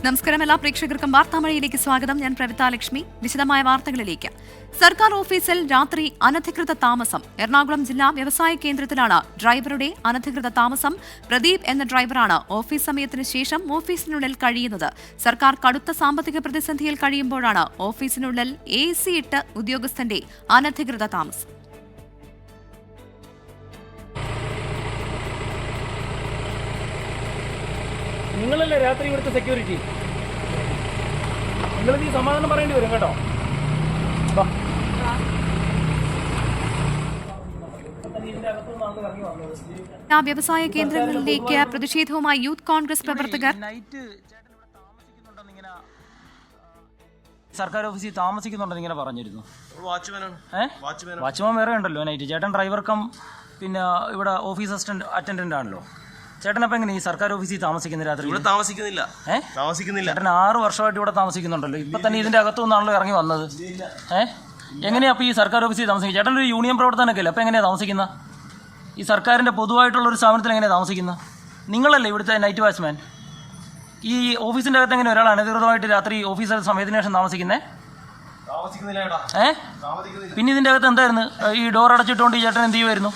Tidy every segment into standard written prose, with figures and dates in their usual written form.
നമസ്കാരം എല്ലാ പ്രേക്ഷകർക്കും വാർത്താമഴയിലേക്ക് സ്വാഗതം. ഞാൻ പ്രവിത ലക്ഷ്മി. വിശദമായ വാർത്തകളിലേക്ക്. സർക്കാർ ഓഫീസിൽ രാത്രി അനധികൃത താമസം. എറണാകുളം ജില്ലാ വ്യവസായ കേന്ദ്രത്തിലാണ് ഡ്രൈവറുടെ അനധികൃത താമസം. പ്രദീപ് എന്ന ഡ്രൈവറാണ് ഓഫീസ് സമയത്തിന് ശേഷം ഓഫീസിനുള്ളിൽ കഴിയുന്നത്. സർക്കാർ കടുത്ത സാമ്പത്തിക പ്രതിസന്ധിയിൽ കഴിയുമ്പോഴാണ് ഓഫീസിനുള്ളിൽ AC ഇട്ട് ഉദ്യോഗസ്ഥന്റെ അനധികൃത താമസം. നിങ്ങളല്ലേ രാത്രി ഇവിടുത്തെ സെക്യൂരിറ്റി? നിങ്ങൾ ഈ സമാധാനം പറയേണ്ടി വരും കേട്ടോ. വ്യവസായ കേന്ദ്രങ്ങളിലേക്ക് പ്രതിഷേധവുമായി യൂത്ത് കോൺഗ്രസ് പ്രവർത്തകർ. സർക്കാർ ഓഫീസിൽ താമസിക്കുന്നുണ്ടെന്ന് ഇങ്ങനെ പറഞ്ഞിരുന്നു. വാച്ച്മാൻ വേറെ ഉണ്ടല്ലോ നൈറ്റ്. ചേട്ടൻ ഡ്രൈവർ കം പിന്നെ ഇവിടെ ഓഫീസ് അറ്റൻഡന്റ് ആണല്ലോ. ചേട്ടൻ അപ്പം എങ്ങനെ ഈ സർക്കാർ ഓഫീസിൽ താമസിക്കുന്ന രാത്രി? ഇവിടെ താമസിക്കുന്നില്ല. ചേട്ടൻ 6 വർഷമായിട്ട് ഇവിടെ താമസിക്കുന്നുണ്ടല്ലോ. ഇപ്പൊ തന്നെ ഇതിന്റെ അകത്തുനിന്നാണല്ലോ ഇറങ്ങി വന്നത്. എങ്ങനെയാ അപ്പൊ ഈ സർക്കാർ ഓഫീസിൽ താമസിക്കുന്നത്? ചേട്ടൻ ഒരു യൂണിയൻ പ്രവർത്തനമൊക്കെ അല്ലേ? അപ്പൊ എങ്ങനെയാ താമസിക്കുന്ന? ഈ സർക്കാരിന്റെ പൊതുവായിട്ടുള്ള ഒരു സ്ഥാപനത്തിൽ എങ്ങനെയാ താമസിക്കുന്ന? നിങ്ങളല്ലേ ഇവിടുത്തെ നൈറ്റ് വാച്ച്മാൻ? ഈ ഓഫീസിന്റെ അകത്ത് എങ്ങനെ ഒരാൾ അനധികൃതമായിട്ട് രാത്രി ഓഫീസർ സമയത്തിന് ശേഷം താമസിക്കുന്നേ? പിന്നെ ഇതിന്റെ അകത്ത് എന്തായിരുന്നു? ഈ ഡോർ അടച്ചിട്ടുകൊണ്ട് ഈ ചേട്ടൻ എന്ത് ചെയ്യുമായിരുന്നു?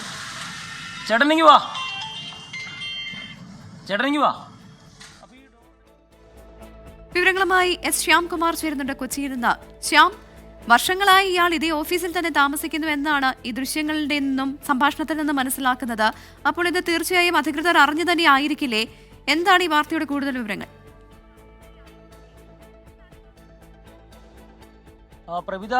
ചേട്ടനെങ്കിൽ വാ, ചേട്ടനെങ്കിൽ വാ. വിവരങ്ങളുമായി S. ശ്യാംകുമാർ ചേരുന്നുണ്ട് കൊച്ചിയിൽ നിന്ന്. ശ്യാം, വർഷങ്ങളായി ഇയാൾ ഇതേ ഓഫീസിൽ തന്നെ താമസിക്കുന്നു എന്നാണ് ഈ ദൃശ്യങ്ങളുടെ നിന്നും സംഭാഷണത്തിൽ നിന്നും മനസ്സിലാക്കുന്നത്. അപ്പോൾ ഇത് തീർച്ചയായും അധികൃതർ അറിഞ്ഞു തന്നെ ആയിരിക്കില്ലേ? എന്താണ് ഈ വാർത്തയുടെ കൂടുതൽ വിവരങ്ങൾ? പ്രവിത,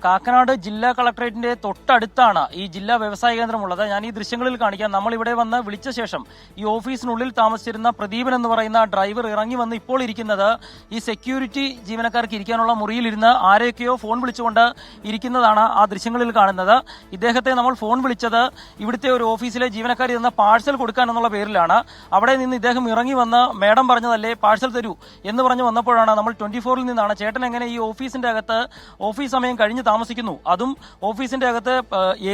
കാക്കനാട് ജില്ലാ കളക്ടറേറ്റിന്റെ തൊട്ടടുത്താണ് ഈ ജില്ലാ വ്യവസായ കേന്ദ്രമുള്ളത്. ഞാൻ ഈ ദൃശ്യങ്ങളിൽ കാണിക്കാം. നമ്മൾ ഇവിടെ വന്ന് വിളിച്ച ശേഷം ഈ ഓഫീസിനുള്ളിൽ താമസിച്ചിരുന്ന പ്രദീപൻ എന്ന് പറയുന്ന ഡ്രൈവർ ഇറങ്ങി വന്ന് ഇപ്പോൾ ഇരിക്കുന്നത് ഈ സെക്യൂരിറ്റി ജീവനക്കാർക്ക് ഇരിക്കാനുള്ള മുറിയിലിരുന്ന് ആരെയൊക്കെയോ ഫോൺ വിളിച്ചുകൊണ്ട് ഇരിക്കുന്നതാണ് ആ ദൃശ്യങ്ങളിൽ കാണുന്നത്. ഇദ്ദേഹത്തെ നമ്മൾ ഫോൺ വിളിച്ചത് ഇവിടുത്തെ ഒരു ഓഫീസിലെ ജീവനക്കാർ ഇരുന്ന പാഴ്സൽ കൊടുക്കാൻ എന്നുള്ള പേരിലാണ്. അവിടെ നിന്ന് ഇദ്ദേഹം ഇറങ്ങി വന്ന് മേഡം പറഞ്ഞതല്ലേ പാഴ്സൽ തരൂ എന്ന് പറഞ്ഞു വന്നപ്പോഴാണ് നമ്മൾ 24-ൽ നിന്നാണ് ചേട്ടൻ എങ്ങനെ ഈ ഓഫീസിന്റെ അകത്ത് ഓഫീസ് സമയം കഴിഞ്ഞ് താമസിക്കുന്നു, അതും ഓഫീസിന്റെ അകത്ത്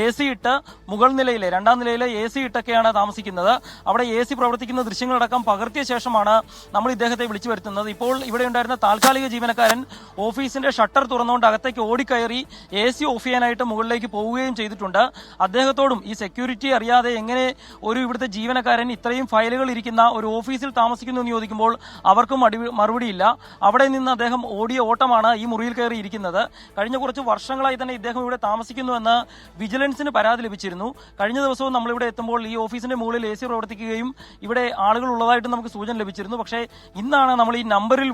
AC ഇട്ട് മുകൾ നിലയിലെ 2ാം നിലയിലെ AC ഇട്ടൊക്കെയാണ് താമസിക്കുന്നത്. അവിടെ AC പ്രവർത്തിക്കുന്ന ദൃശ്യങ്ങളടക്കം പകർത്തിയ ശേഷമാണ് നമ്മൾ ഇദ്ദേഹത്തെ വിളിച്ചു വരുത്തുന്നത്. ഇപ്പോൾ ഇവിടെ ഉണ്ടായിരുന്ന താൽക്കാലിക ജീവനക്കാരൻ ഓഫീസിന്റെ ഷട്ടർ തുറന്നുകൊണ്ട് അകത്തേക്ക് ഓടിക്കയറി AC ഓഫ് ചെയ്യാനായിട്ട് മുകളിലേക്ക് പോവുകയും ചെയ്തിട്ടുണ്ട്. അദ്ദേഹത്തോടും ഈ സെക്യൂരിറ്റി അറിയാതെ എങ്ങനെ ഒരു ഇവിടുത്തെ ജീവനക്കാരൻ ഇത്രയും ഫയലുകൾ ഇരിക്കുന്ന ഒരു ഓഫീസിൽ താമസിക്കുന്നു എന്ന് ചോദിക്കുമ്പോൾ അവർക്കും മറുപടിയില്ല. അവിടെ നിന്ന് അദ്ദേഹം ഓടിയ ഓട്ടമാണ് ഈ മുറിയിൽ കയറി ഇരിക്കുന്നത്. കഴിഞ്ഞ കുറച്ച് വർഷങ്ങളായി തന്നെ ഇദ്ദേഹം ഇവിടെ താമസിക്കുന്നുവെന്ന് വിജിലൻസിന് പരാതി ലഭിച്ചിരുന്നു. കഴിഞ്ഞ ദിവസവും നമ്മളിവിടെ എത്തുമ്പോൾ ഈ ഓഫീസിന്റെ മുകളിൽ AC പ്രവർത്തിക്കുകയും ഇവിടെ ആളുകൾ ഉള്ളതായിട്ട് നമുക്ക് സൂചന ലഭിച്ചിരുന്നു. പക്ഷേ ഇന്നാണ് നമ്മൾ ഈ നമ്പറിൽ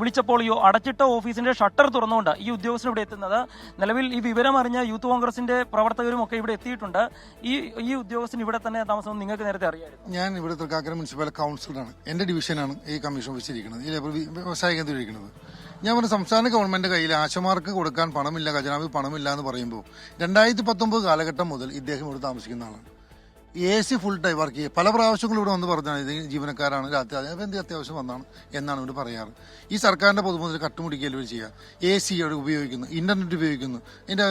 വിളിച്ചപ്പോൾ ഈ അടച്ചിട്ട ഓഫീസിന്റെ ഷട്ടർ തുറന്നുകൊണ്ട് ഈ ഉദ്യോഗസ്ഥൻ ഇവിടെ എത്തുന്നത്. നിലവിൽ ഈ വിവരം അറിഞ്ഞ യൂത്ത് കോൺഗ്രസിന്റെ പ്രവർത്തകരും ഒക്കെ ഇവിടെ എത്തിയിട്ടുണ്ട്. ഈ ഉദ്യോഗസ്ഥൻ ഇവിടെ തന്നെ താമസം നിങ്ങൾക്ക് നേരത്തെ അറിയാമായിരുന്നു? ഞാൻ ഇവിടെ തൃക്കാക്കര മുനിസിപ്പൽ കൗൺസിലറാണ്. എന്റെ ഡിവിഷനാണ് ഈ കമ്മീഷൻ ഓഫീസ് ഇരിക്കുന്നത്, ഈ വ്യവസായ കേന്ദ്രം ഇരിക്കുന്നത്. ഞാൻ ഒരു സംസ്ഥാന ഗവൺമെന്റ് കയ്യിൽ ആശമാർക്ക് കൊടുക്കാൻ പണമില്ല, ഖജനാവിൽ പണമില്ല എന്ന് പറയുമ്പോൾ 2019 കാലഘട്ടം മുതൽ ഇദ്ദേഹം ഇവിടെ താമസിക്കുന്ന ആളാണ്. AC ഫുൾ ടൈം വർക്ക് ചെയ്യുക. പല പ്രാവശ്യങ്ങളും ഇവിടെ വന്ന് പറഞ്ഞാണ് ഇത് ജീവനക്കാരാണ്, രാത്രി എന്ത് അത്യാവശ്യം വന്നാണ് എന്നാണ് ഇവർ പറയാറ്. ഈ സർക്കാരിന്റെ പൊതുമുതൽ കട്ടുമുടിക്കൽ ചെയ്യുക. AC ഉപയോഗിക്കുന്നു, ഇന്റർനെറ്റ് ഉപയോഗിക്കുന്നു, ഇതിന്റെ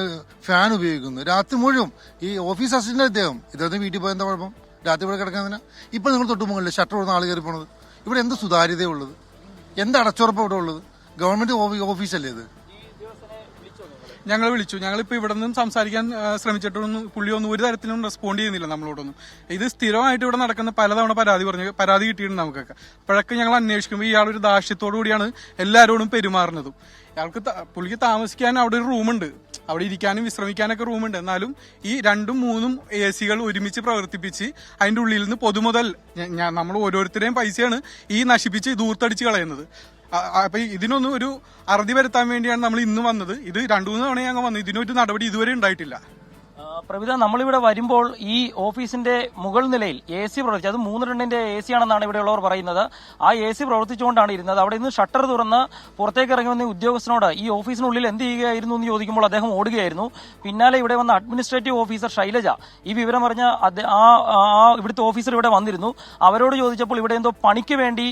ഫാൻ ഉപയോഗിക്കുന്നു. രാത്രി മുഴുവൻ ഈ ഓഫീസ് അസിസ്റ്റന്റ് ഇദ്ദേഹത്തിന് വീട്ടിൽ പോയ എന്താ കുഴപ്പം? രാത്രി ഇവിടെ കിടക്കുന്നതിന് ഇപ്പൊ നിങ്ങൾ തൊട്ടുമുകളിൽ ഷട്ടർ കൊടുന്ന ആൾ കയറി പോണത്. ഇവിടെ എന്ത് സുതാര്യതയുള്ളത്? എന്ത് അടച്ചുറപ്പ് ഇവിടെ ഉള്ളത്? ഗവൺമെന്റ് ഓഫീസല്ലേ ഇത്? ഞങ്ങൾ വിളിച്ചു. ഞങ്ങളിപ്പോൾ ഇവിടെ നിന്നും സംസാരിക്കാൻ ശ്രമിച്ചിട്ടൊന്നും പുള്ളിയൊന്നും ഒരു തരത്തിലും റെസ്പോണ്ട് ചെയ്യുന്നില്ല നമ്മളോടൊന്നും. ഇത് സ്ഥിരമായിട്ട് ഇവിടെ നടക്കുന്ന പലതവണ പരാതി കിട്ടിയിട്ടുണ്ട് നമുക്കൊക്കെ. അപ്പോഴൊക്കെ ഞങ്ങൾ അന്വേഷിക്കുമ്പോൾ ഇയാളൊരു ദാഷ്ട്യത്തോടു കൂടിയാണ് എല്ലാവരോടും പെരുമാറുന്നതും. പുള്ളിക്ക് താമസിക്കാൻ അവിടെ ഒരു റൂമുണ്ട്, അവിടെ ഇരിക്കാനും വിശ്രമിക്കാനൊക്കെ റൂമുണ്ട്. എന്നാലും ഈ 2ഉം 3ഉം AC ഒരുമിച്ച് പ്രവർത്തിപ്പിച്ച് അതിന്റെ ഉള്ളിൽ നിന്ന് പൊതുമുതൽ നമ്മൾ ഓരോരുത്തരുടെയും പൈസയാണ് ഈ നശിപ്പിച്ച് ദൂർത്തടിച്ച് കളയുന്നത്. അപ്പൊ ഇതിനൊന്നും ഒരു അറുതി വരുത്താൻ വേണ്ടിയാണ് നമ്മൾ ഇന്ന് വന്നത്. ഇത് 2-3 തവണ ഞങ്ങൾ വന്നു. ഇതിനൊരു നടപടി ഇതുവരെ ഉണ്ടായിട്ടില്ല. പ്രവിത, നമ്മളിവിടെ വരുമ്പോൾ ഈ ഓഫീസിന്റെ മുകൾ നിലയിൽ AC പ്രവർത്തിച്ചു. അത് 3 ടണ്ണിന്റെ AC ആണെന്നാണ് ഇവിടെയുള്ളവർ പറയുന്നത്. ആ AC പ്രവർത്തിച്ചുകൊണ്ടാണ് ഇരുന്നത്. അവിടെ നിന്ന് ഷട്ടർ തുറന്ന് പുറത്തേക്ക് ഇറങ്ങി വന്ന ഉദ്യോഗസ്ഥനോട് ഈ ഓഫീസിനുള്ളിൽ എന്ത് ചെയ്യുകയായിരുന്നു എന്ന് ചോദിക്കുമ്പോൾ അദ്ദേഹം ഓടുകയായിരുന്നു. പിന്നാലെ ഇവിടെ വന്ന അഡ്മിനിസ്ട്രേറ്റീവ് ഓഫീസർ ശൈലജ ഈ വിവരം അറിഞ്ഞ ഇവിടുത്തെ ഓഫീസർ ഇവിടെ വന്നിരുന്നു. അവരോട് ചോദിച്ചപ്പോൾ ഇവിടെ എന്തോ പണിക്ക് വേണ്ടി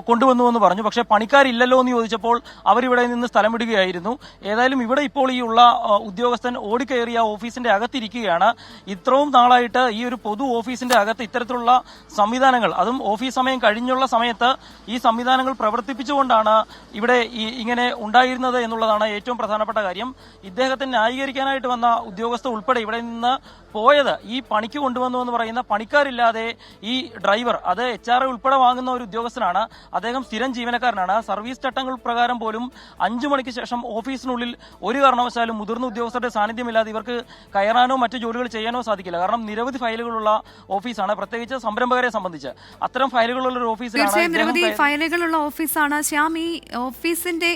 കൊണ്ടുവന്നു എന്ന് പറഞ്ഞു. പക്ഷേ പണിക്കാരില്ലല്ലോ എന്ന് ചോദിച്ചപ്പോൾ അവരിവിടെ നിന്ന് സ്ഥലം വിടുകയായിരുന്നു. ഏതായാലും ഇവിടെ ഇപ്പോൾ ഈ ഉള്ള ഉദ്യോഗസ്ഥൻ ഓടിക്കയറിയ ഓഫീസ് ഓഫീസിന്റെ അകത്തിരിക്കുകയാണ്. ഇത്രയും നാളായിട്ട് ഈ ഒരു പൊതു ഓഫീസിന്റെ അകത്ത് ഇത്തരത്തിലുള്ള സംവിധാനങ്ങൾ, അതും ഓഫീസ് സമയം കഴിഞ്ഞുള്ള സമയത്ത് ഈ സംവിധാനങ്ങൾ പ്രവർത്തിപ്പിച്ചുകൊണ്ടാണ് ഇവിടെ ഇങ്ങനെ ഉണ്ടായിരുന്നത് എന്നുള്ളതാണ് ഏറ്റവും പ്രധാനപ്പെട്ട കാര്യം. ഇദ്ദേഹത്തെ ന്യായീകരിക്കാനായിട്ട് വന്ന ഉദ്യോഗസ്ഥ ഉൾപ്പെടെ ഇവിടെ നിന്ന് പോയത് ഈ പണിക്ക് കൊണ്ടുവന്നു എന്ന് പറയുന്ന പണിക്കാരില്ലാതെ ഈ ഡ്രൈവർ, അത് HR ഉൾപ്പെടെ വാങ്ങുന്ന ഒരു ഉദ്യോഗസ്ഥനാണ്. അദ്ദേഹം സ്ഥിരം ജീവനക്കാരനാണ്. സർവീസ് ചട്ടങ്ങൾ പ്രകാരം പോലും 5 മണിക്ക് ശേഷം ഓഫീസിനുള്ളിൽ ഒരു കാരണവശാലും മുതിർന്ന ഉദ്യോഗസ്ഥരുടെ സാന്നിധ്യമില്ലാതെ ഇവർക്ക് കയറാനോ മറ്റു ജോലികൾ ചെയ്യാനോ സാധിക്കില്ല. കാരണം നിരവധി ഫയലുകളുള്ള ഓഫീസാണ്, പ്രത്യേകിച്ച് സംരംഭകരെ സംബന്ധിച്ച് അത്തരം ഫയലുകളുള്ള ഒരു ഓഫീസിലാണ്. നിരവധി ഫയലുകളുള്ള ഓഫീസാണ്. ശ്യാം, ഈ ഓഫീസിന്റെ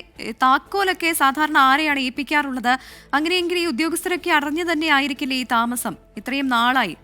താക്കോലൊക്കെ സാധാരണ ആരെയാണ് ഏൽപ്പിക്കാറുള്ളത്? അങ്ങനെയെങ്കിൽ ഈ ഉദ്യോഗസ്ഥരൊക്കെ അറിഞ്ഞു തന്നെ ആയിരിക്കില്ലേ ഈ താമസം ഇത്രയും നാളായി?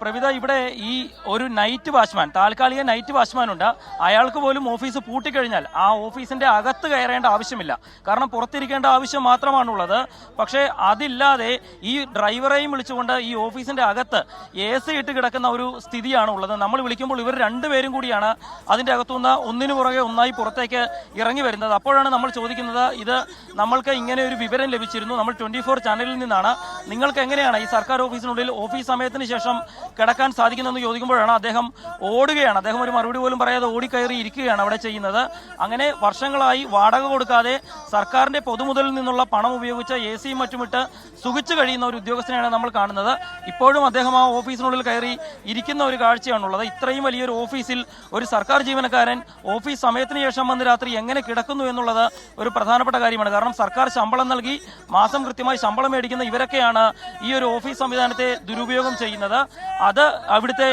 പ്രവിത, ഇവിടെ ഈ ഒരു നൈറ്റ് വാച്ച്മാൻ, താൽക്കാലിക നൈറ്റ് വാച്ച്മാൻ ഉണ്ട്. അയാൾക്ക് പോലും ഓഫീസ് പൂട്ടിക്കഴിഞ്ഞാൽ ആ ഓഫീസിന്റെ അകത്ത് കയറേണ്ട ആവശ്യമില്ല. കാരണം പുറത്തിരിക്കേണ്ട ആവശ്യം മാത്രമാണുള്ളത്. പക്ഷേ അതില്ലാതെ ഈ ഡ്രൈവറെയും വിളിച്ചുകൊണ്ട് ഈ ഓഫീസിന്റെ അകത്ത് AC ഇട്ട് കിടക്കുന്ന ഒരു സ്ഥിതിയാണ് ഉള്ളത്. നമ്മൾ വിളിക്കുമ്പോൾ ഇവർ രണ്ടുപേരും കൂടിയാണ് അതിന്റെ അകത്തുനിന്ന് ഒന്നിനു പുറകെ ഒന്നായി പുറത്തേക്ക് ഇറങ്ങി വരുന്നത്. അപ്പോഴാണ് നമ്മൾ ചോദിക്കുന്നത്, ഇത് നമ്മൾക്ക് ഇങ്ങനെ ഒരു വിവരം ലഭിച്ചിരുന്നു, നമ്മൾ 24 ചാനലിൽ നിന്നാണ്, നിങ്ങൾക്ക് എങ്ങനെയാണ് ഈ സർക്കാർ ഓഫീസിനുള്ളിൽ ഓഫീസ് സമയത്തിന് ശേഷം കിടക്കാൻ സാധിക്കുന്നതെന്ന് ചോദിക്കുമ്പോഴാണ് അദ്ദേഹം ഓടുകയാണ്. അദ്ദേഹം ഒരു മറുപടി പോലും പറയാതെ ഓടിക്കയറി ഇരിക്കുകയാണ് അവിടെ ചെയ്യുന്നത്. അങ്ങനെ വർഷങ്ങളായി വാടക കൊടുക്കാതെ സർക്കാരിന്റെ പൊതുമുതലിൽ നിന്നുള്ള പണം ഉപയോഗിച്ച് AC മറ്റുമിട്ട് സുഖിച്ചു കഴിയുന്ന ഒരു ഉദ്യോഗസ്ഥനെയാണ് നമ്മൾ കാണുന്നത്. ഇപ്പോഴും അദ്ദേഹം ആ ഓഫീസിനുള്ളിൽ കയറി ഇരിക്കുന്ന ഒരു കാഴ്ചയാണുള്ളത്. ഇത്രയും വലിയൊരു ഓഫീസിൽ ഒരു സർക്കാർ ജീവനക്കാരൻ ഓഫീസ് സമയത്തിന് ശേഷം വന്ന് രാത്രി എങ്ങനെ കിടക്കുന്നു എന്നുള്ളത് ഒരു പ്രധാനപ്പെട്ട കാര്യമാണ്. കാരണം സർക്കാർ ശമ്പളം നൽകി മാസം കൃത്യമായി ശമ്പളം മേടിക്കുന്ന ഇവരൊക്കെയാണ് ഈ ഒരു ഓഫീസ് സംവിധാനത്തെ ദുരുപയോഗം ചെയ്യുന്നത്. അത്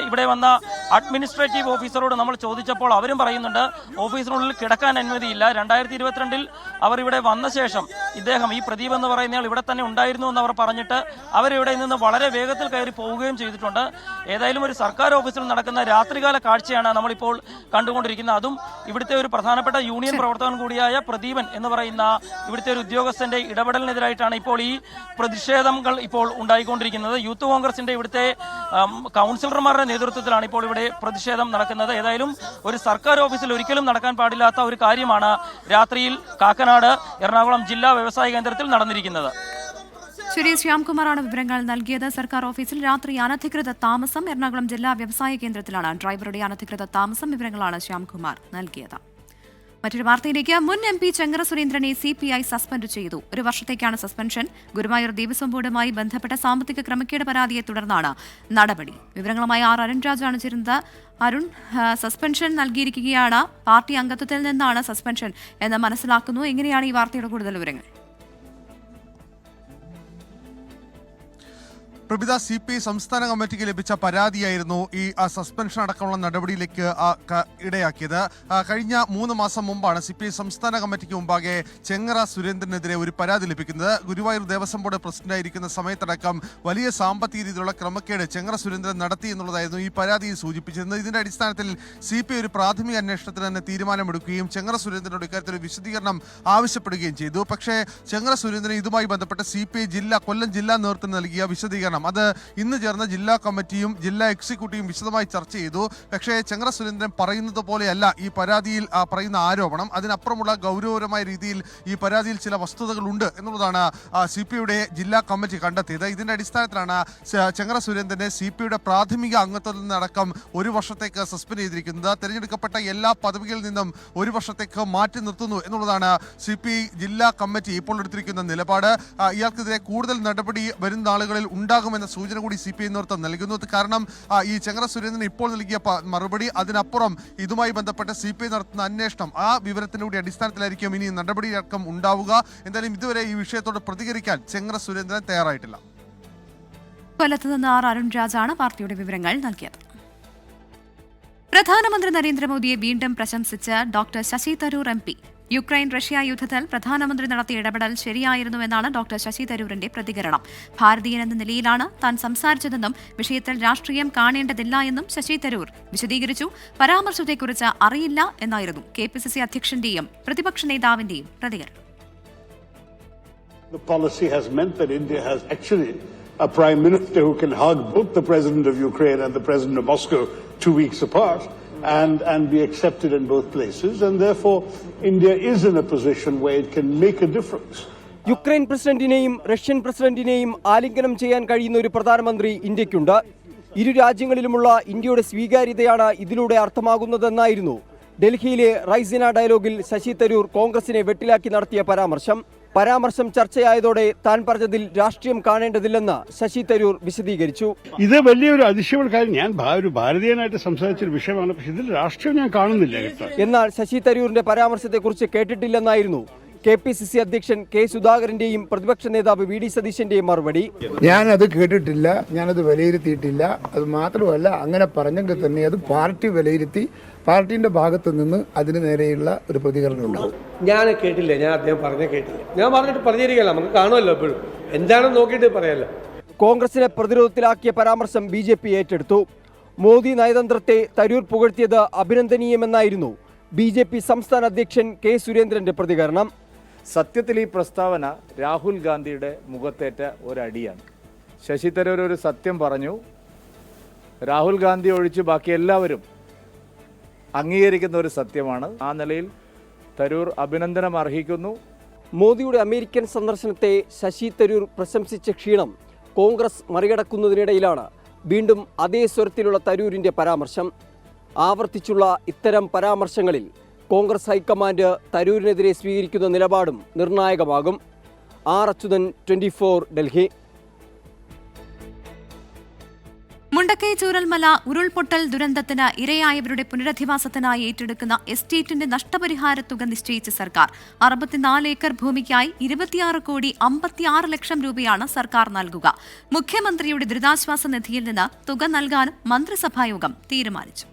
ഇവിടെ വന്ന അഡ്മിനിസ്ട്രേറ്റീവ് ഓഫീസറോട് നമ്മൾ ചോദിച്ചപ്പോൾ അവരും പറയുന്നുണ്ട് ഓഫീസിനുള്ളിൽ കിടക്കാൻ അനുമതിയില്ല. 2022 അവർ ഇവിടെ വന്ന ശേഷം ഇദ്ദേഹം, ഈ പ്രദീപ് എന്ന് പറയുന്നയാൾ ഇവിടെ തന്നെ ഉണ്ടായിരുന്നു എന്ന് അവർ പറഞ്ഞിട്ട് അവരിവിടെ നിന്ന് വളരെ വേഗത്തിൽ കയറി പോവുകയും ചെയ്തിട്ടുണ്ട്. ഏതായാലും ഒരു സർക്കാർ ഓഫീസിൽ നടക്കുന്ന രാത്രികാല കാഴ്ചയാണ് നമ്മളിപ്പോൾ കണ്ടുകൊണ്ടിരിക്കുന്നത്. അതും ഇവിടുത്തെ ഒരു പ്രധാനപ്പെട്ട യൂണിയൻ പ്രവർത്തകൻ കൂടിയായ പ്രദീപൻ എന്ന് പറയുന്ന ഇവിടുത്തെ ഒരു ഉദ്യോഗസ്ഥന്റെ ഇടപെടലിനെതിരായിട്ടാണ് ഇപ്പോൾ ഈ പ്രതിഷേധങ്ങൾ ഇപ്പോൾ ഉണ്ടായിക്കൊണ്ടിരിക്കുന്നത്. യൂത്ത് കോൺഗ്രസിന്റെ ഇവിടുത്തെ കൗൺസിലർമാരുടെ നേതൃത്വത്തിലാണ് ഇപ്പോൾ ഇവിടെ പ്രതിഷേധം നടക്കുന്നത്. ഏതായാലും ഒരു സർക്കാർ ഓഫീസിൽ ഒരിക്കലും നടക്കാൻ പാടില്ലാത്ത ഒരു കാര്യമാണ് രാത്രിയിൽ കാക്കനാട് എറണാകുളം ജില്ലാ വ്യവസായ കേന്ദ്രത്തിൽ നടന്നിരിക്കുന്നത്. ശരി, ശ്യാംകുമാറാണ് വിവരങ്ങൾ നൽകിയത്. സർക്കാർ ഓഫീസിൽ രാത്രി അനധികൃത താമസം. എറണാകുളം ജില്ലാ വ്യവസായ കേന്ദ്രത്തിലാണ് ഡ്രൈവറുടെ അനധികൃത താമസം. വിവരങ്ങളാണ് ശ്യാംകുമാർ നൽകിയത്. മറ്റൊരു വാർത്തയിലേക്ക്. മുൻ MP ചെങ്ങറ സുരേന്ദ്രനെ CPI സസ്പെൻഡ് ചെയ്തു. 1 വർഷത്തേക്കാണ് സസ്പെൻഷൻ. ഗുരുവായൂർ ദേവസ്വം ബോർഡുമായി ബന്ധപ്പെട്ട സാമ്പത്തിക ക്രമക്കേട് പരാതിയെ തുടർന്നാണ് നടപടി. വിവരങ്ങളുമായി അരുൺ രാജാണ് ചേരുന്നത്. അരുൺ, സസ്പെൻഷൻ നൽകിയിരിക്കുകയാണ്. പാർട്ടി അംഗത്വത്തിൽ നിന്നാണ് സസ്പെൻഷൻ എന്ന് മനസ്സിലാക്കുന്നു. എങ്ങനെയാണ് ഈ വാർത്തയുടെ കൂടുതൽ വിവരങ്ങൾ? പ്രഭിത, CPI സംസ്ഥാന കമ്മിറ്റിക്ക് ലഭിച്ച പരാതിയായിരുന്നു ഈ സസ്പെൻഷൻ അടക്കമുള്ള നടപടിയിലേക്ക് ഇടയാക്കിയത്. കഴിഞ്ഞ 3 മാസം മുമ്പാണ് CPI സംസ്ഥാന കമ്മിറ്റിക്ക് മുമ്പാകെ ചെങ്ങറ സുരേന്ദ്രനെതിരെ ഒരു പരാതി ലഭിക്കുന്നത്. ഗുരുവായൂർ ദേവസ്വം ബോർഡ് പ്രസിഡന്റായിരിക്കുന്ന സമയത്തടക്കം വലിയ സാമ്പത്തിക രീതിയിലുള്ള ക്രമക്കേട് ചെങ്ങറ സുരേന്ദ്രൻ നടത്തി എന്നുള്ളതായിരുന്നു ഈ പരാതിയിൽ സൂചിപ്പിച്ചിരുന്നത്. ഇതിന്റെ അടിസ്ഥാനത്തിൽ CPI ഒരു പ്രാഥമിക അന്വേഷണത്തിന് തന്നെ തീരുമാനമെടുക്കുകയും ചെങ്ങറ സുരേന്ദ്രനോട് ഇക്കാര്യത്തിൽ ഒരു വിശദീകരണം ആവശ്യപ്പെടുകയും ചെയ്തു. പക്ഷേ ചെങ്ങറ സുരേന്ദ്രൻ ഇതുമായി ബന്ധപ്പെട്ട് CPI കൊല്ലം ജില്ലാ നേതൃത്വം നൽകിയ വിശദീകരണം അത് ഇന്ന് ചേർന്ന ജില്ലാ കമ്മിറ്റിയും ജില്ലാ എക്സിക്യൂട്ടീവും വിശദമായി ചർച്ച ചെയ്തു. പക്ഷേ ചെങ്ങറ സുരേന്ദ്രൻ പറയുന്നത് പോലെയല്ല ഈ പരാതിയിൽ പറയുന്ന ആരോപണം. അതിനപ്പുറമുള്ള ഗൗരവപരമായ രീതിയിൽ ഈ പരാതിയിൽ ചില വസ്തുതകളുണ്ട് എന്നുള്ളതാണ് CPIയുടെ ജില്ലാ കമ്മിറ്റി കണ്ടെത്തിയത്. ഇതിന്റെ അടിസ്ഥാനത്തിലാണ് ചെങ്ങറ സുരേന്ദ്രനെ CPIയുടെ പ്രാഥമിക അംഗത്വത്തിൽ നിന്നടക്കം 1 വർഷത്തേക്ക് സസ്പെൻഡ് ചെയ്തിരിക്കുന്നത്. തെരഞ്ഞെടുക്കപ്പെട്ട എല്ലാ പദവികളിൽ നിന്നും 1 വർഷത്തേക്ക് മാറ്റി നിർത്തുന്നു എന്നുള്ളതാണ് CPI ജില്ലാ കമ്മിറ്റി ഇപ്പോൾ എടുത്തിരിക്കുന്ന നിലപാട്. ഇയാൾക്കെതിരെ കൂടുതൽ നടപടി വരും നാളുകളിൽ ഉണ്ടാകുമെന്ന സൂചന കൂടി CPI നേതൃത്വം നൽകുന്നു. കാരണം ഈ ചെങ്ങറ സുരേന്ദ്രൻ ഇപ്പോൾ നൽകിയ മറുപടി, അതിനപ്പുറം ഇതുമായി ബന്ധപ്പെട്ട് CPI നടത്തുന്ന അന്വേഷണം, ആ വിവരത്തിന്റെ കൂടി അടിസ്ഥാനത്തിലായിരിക്കും ഇനി നടപടിയടക്കം ഉണ്ടാവുക. എന്തായാലും ഇതുവരെ ഈ വിഷയത്തോട് പ്രതികരിക്കാൻ ചെങ്ങറ സുരേന്ദ്രൻ തയ്യാറായിട്ടില്ല. കൊല്ലത്ത് നിന്ന് അരുൺ രാജാണ് പാർട്ടിയുടെ വിവരങ്ങൾ നൽകിയത്. പ്രധാനമന്ത്രി നരേന്ദ്രമോദിയെ വീണ്ടും പ്രശംസിച്ച് doctor Shashi Tharoor MP. Ukraine Russia യുദ്ധത്തിൽ പ്രധാനമന്ത്രി നടത്തിയ ഇടപെടൽ ശരിയായിരുന്നുവെന്നാണ് ഡോക്ടർ ശശി തരൂരിന്റെ പ്രതികരണം. ഭാരതീയൻ എന്ന നിലയിലാണ് താൻ സംസാരിച്ചതെന്നും വിഷയത്തിൽ രാഷ്ട്രീയം കാണേണ്ടതില്ല എന്നും ശശി തരൂർ വിശദീകരിച്ചു. പരാമർശത്തെക്കുറിച്ച് അറിയില്ല എന്നായിരുന്നു KPCC അധ്യക്ഷന്റെയും പ്രതിപക്ഷ നേതാവിന്റെയും പ്രതികരണം. The policy has meant that India has actually a prime minister who can hug both the president of Ukraine and the president of Moscow 2 weeks apart. and be accepted in both places. And therefore, India is in a position where it can make a difference. Ukraine പ്രസിഡന്റിനെയും Russian പ്രസിഡന്റിനെയും ആലിംഗനം ചെയ്യാൻ കഴിയുന്ന ഒരു പ്രധാനമന്ത്രി ഇന്ത്യക്കുണ്ട്. ഇരു രാജ്യങ്ങളിലുമുള്ള ഇന്ത്യയുടെ സ്വീകാര്യതയാണ് ഇതിലൂടെ അർത്ഥമാകുന്നതെന്നായിരുന്നു ഡൽഹിയിലെ റൈസിന ഡയലോഗിൽ ശശി തരൂർ കോൺഗ്രസിനെ വെട്ടിലാക്കി നടത്തിയ പരാമർശം ചർച്ചയായതോടെ താൻ പറഞ്ഞതിൽ രാഷ്ട്രീയം കാണേണ്ടതില്ലെന്ന് ശശി തരൂർ വിശദീകരിച്ചു. ഇത് വലിയൊരു അതിശയമുള്ള കാര്യം. ഞാൻ ഒരു ഭാരതീയനായിട്ട് സംസാരിച്ചൊരു വിഷയമാണ്, പക്ഷെ ഇതിൽ രാഷ്ട്രീയം ഞാൻ കാണുന്നില്ല കേട്ടോ. എന്നാൽ ശശി തരൂരിന്റെ പരാമർശത്തെക്കുറിച്ച് കേട്ടിട്ടില്ലെന്നായിരുന്നു KPCC അധ്യക്ഷൻ K. സുധാകരന്റെയും പ്രതിപക്ഷ നേതാവ് VD സതീശന്റെയും മറുപടി. ഞാനത് കേട്ടിട്ടില്ല, ഞാനത് വിലയിരുത്തിയിട്ടില്ല. അത് മാത്രമല്ല, അങ്ങനെ പറഞ്ഞെങ്കിൽ തന്നെ അത് പാർട്ടി വിലയിരുത്തി പാർട്ടിന്റെ ഭാഗത്ത് നിന്ന് അതിന് നേരെയുള്ള ഒരു പ്രതികരണം ഉണ്ടാവും. ഞാൻ കേട്ടില്ല, ഞാൻ അദ്ദേഹം കേട്ടില്ല. ഞാൻ പറഞ്ഞിട്ട് പറഞ്ഞിരിക്കല്ല, നമുക്ക് കാണുമല്ലോ എപ്പോഴും എന്താണെന്ന് നോക്കിയിട്ട് പറയാമല്ലോ. കോൺഗ്രസിനെ പ്രതിരോധത്തിലാക്കിയ പരാമർശം BJP ഏറ്റെടുത്തു. മോദി നയതന്ത്രത്തെ തരൂർ പുകഴ്ത്തിയത് അഭിനന്ദനീയമെന്നായിരുന്നു BJP സംസ്ഥാന അധ്യക്ഷൻ K. സുരേന്ദ്രന്റെ പ്രതികരണം. സത്യത്തിൽ ഈ പ്രസ്താവന രാഹുൽ ഗാന്ധിയുടെ മുഖത്തേറ്റ ഒരടിയാണ്. ശശി തരൂർ ഒരു സത്യം പറഞ്ഞു, രാഹുൽ ഗാന്ധി ഒഴിച്ച് ബാക്കി എല്ലാവരും അംഗീകരിക്കുന്ന ഒരു സത്യമാണ്. ആ നിലയിൽ തരൂർ അഭിനന്ദനം അർഹിക്കുന്നു. മോദിയുടെ അമേരിക്കൻ സന്ദർശനത്തെ ശശി തരൂർ പ്രശംസിച്ച ക്ഷീണം കോൺഗ്രസ് മറികടക്കുന്നതിനിടയിലാണ് വീണ്ടും അതേ സ്വരത്തിലുള്ള തരൂരിന്റെ പരാമർശം. ആവർത്തിച്ചുള്ള ഇത്തരം പരാമർശങ്ങളിൽ കോൺഗ്രസ് ഹൈക്കമാൻഡ് തരൂരിനെതിരെ സ്വീകരിക്കുന്ന നിലപാടും നിർണായകമാകും. R. അച്യുതൻ, 24, ഡൽഹി. മുണ്ടക്കൈ ചൂരൽമല ഉരുൾപൊട്ടൽ ദുരന്തത്തിന് ഇരയായവരുടെ പുനരധിവാസത്തിനായി ഏറ്റെടുക്കുന്ന എസ്റ്റേറ്റിന്റെ നഷ്ടപരിഹാര തുക നിശ്ചയിച്ച സർക്കാർ 64 ഏക്കർ ഭൂമിക്കായി 26,56 ലക്ഷം രൂപയാണ് സർക്കാർ നൽകുക. മുഖ്യമന്ത്രിയുടെ ദുരിതാശ്വാസ നിധിയിൽ നിന്ന് തുക നൽകാനും മന്ത്രിസഭായോഗം തീരുമാനിച്ചു.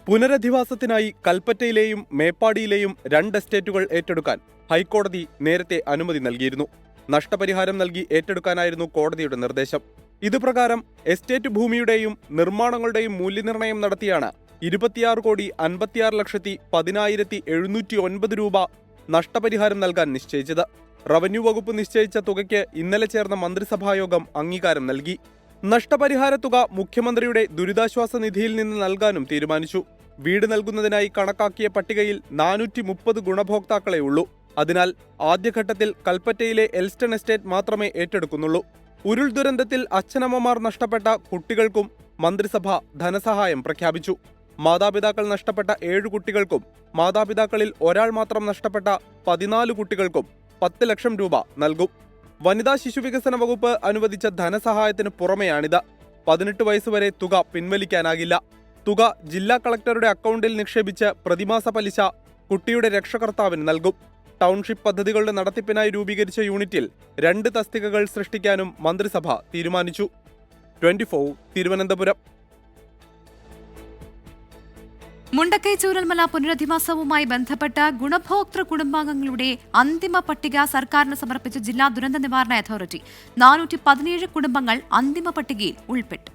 പുനരധിവാസത്തിനായി കൽപ്പറ്റയിലെയും മേപ്പാടിയിലെയും 2 എസ്റ്റേറ്റുകൾ ഏറ്റെടുക്കാൻ ഹൈക്കോടതി നേരത്തെ അനുമതി നൽകിയിരുന്നു. നഷ്ടപരിഹാരം നൽകി ഏറ്റെടുക്കാനായിരുന്നു കോടതിയുടെ നിർദ്ദേശം. ഇതുപ്രകാരം എസ്റ്റേറ്റ് ഭൂമിയുടെയും നിർമ്മാണങ്ങളുടെയും മൂല്യനിർണ്ണയം നടത്തിയാണ് 26,56,10,709 രൂപ നഷ്ടപരിഹാരം നൽകാൻ നിശ്ചയിച്ചത്. റവന്യൂ വകുപ്പ് നിശ്ചയിച്ച തുകയ്ക്ക് ഇന്നലെ ചേർന്ന മന്ത്രിസഭായോഗം അംഗീകാരം നൽകി. നഷ്ടപരിഹാര തുക മുഖ്യമന്ത്രിയുടെ ദുരിതാശ്വാസ നിധിയിൽ നിന്ന് നൽകാനും തീരുമാനിച്ചു. വീട് നൽകുന്നതിനായി കണക്കാക്കിയ പട്ടികയിൽ 430 ഗുണഭോക്താക്കളെ ഉള്ളൂ. അതിനാൽ ആദ്യഘട്ടത്തിൽ കൽപ്പറ്റയിലെ എൽസ്റ്റൺ എസ്റ്റേറ്റ് മാത്രമേ ഏറ്റെടുക്കുന്നുള്ളൂ. ഉരുൾ ദുരന്തത്തിൽ അച്ഛനമ്മമാർ നഷ്ടപ്പെട്ട കുട്ടികൾക്കും മന്ത്രിസഭ ധനസഹായം പ്രഖ്യാപിച്ചു. മാതാപിതാക്കൾ നഷ്ടപ്പെട്ട 7 കുട്ടികൾക്കും മാതാപിതാക്കളിൽ ഒരാൾ മാത്രം നഷ്ടപ്പെട്ട 14 കുട്ടികൾക്കും 10 ലക്ഷം രൂപ നൽകും. വനിതാ ശിശുവികസന വകുപ്പ് അനുവദിച്ച ധനസഹായത്തിന് പുറമെയാണിത്. 18 വയസ്സുവരെ തുക പിൻവലിക്കാനാകില്ല. തുക ജില്ലാ കളക്ടറുടെ അക്കൗണ്ടിൽ നിക്ഷേപിച്ച് പ്രതിമാസ പലിശ കുട്ടിയുടെ രക്ഷകർത്താവിന് നൽകും. ടൗൺഷിപ്പ് പദ്ധതികളുടെ നടത്തിപ്പിനായി രൂപീകരിച്ച യൂണിറ്റിൽ 2 തസ്തികകൾ സൃഷ്ടിക്കാനും മന്ത്രിസഭ തീരുമാനിച്ചു. 24 തിരുവനന്തപുരം. മുണ്ടക്കൈ ചൂരൽമല പുനരധിവാസവുമായി ബന്ധപ്പെട്ട് ഗുണഭോക്തൃ കുടുംബാംഗങ്ങളുടെ അന്തിമ പട്ടിക സർക്കാരിന് സമർപ്പിച്ച ജില്ലാ ദുരന്ത നിവാരണ അതോറിറ്റി. 417 കുടുംബങ്ങൾ അന്തിമ പട്ടികയിൽ ഉൾപ്പെട്ടു.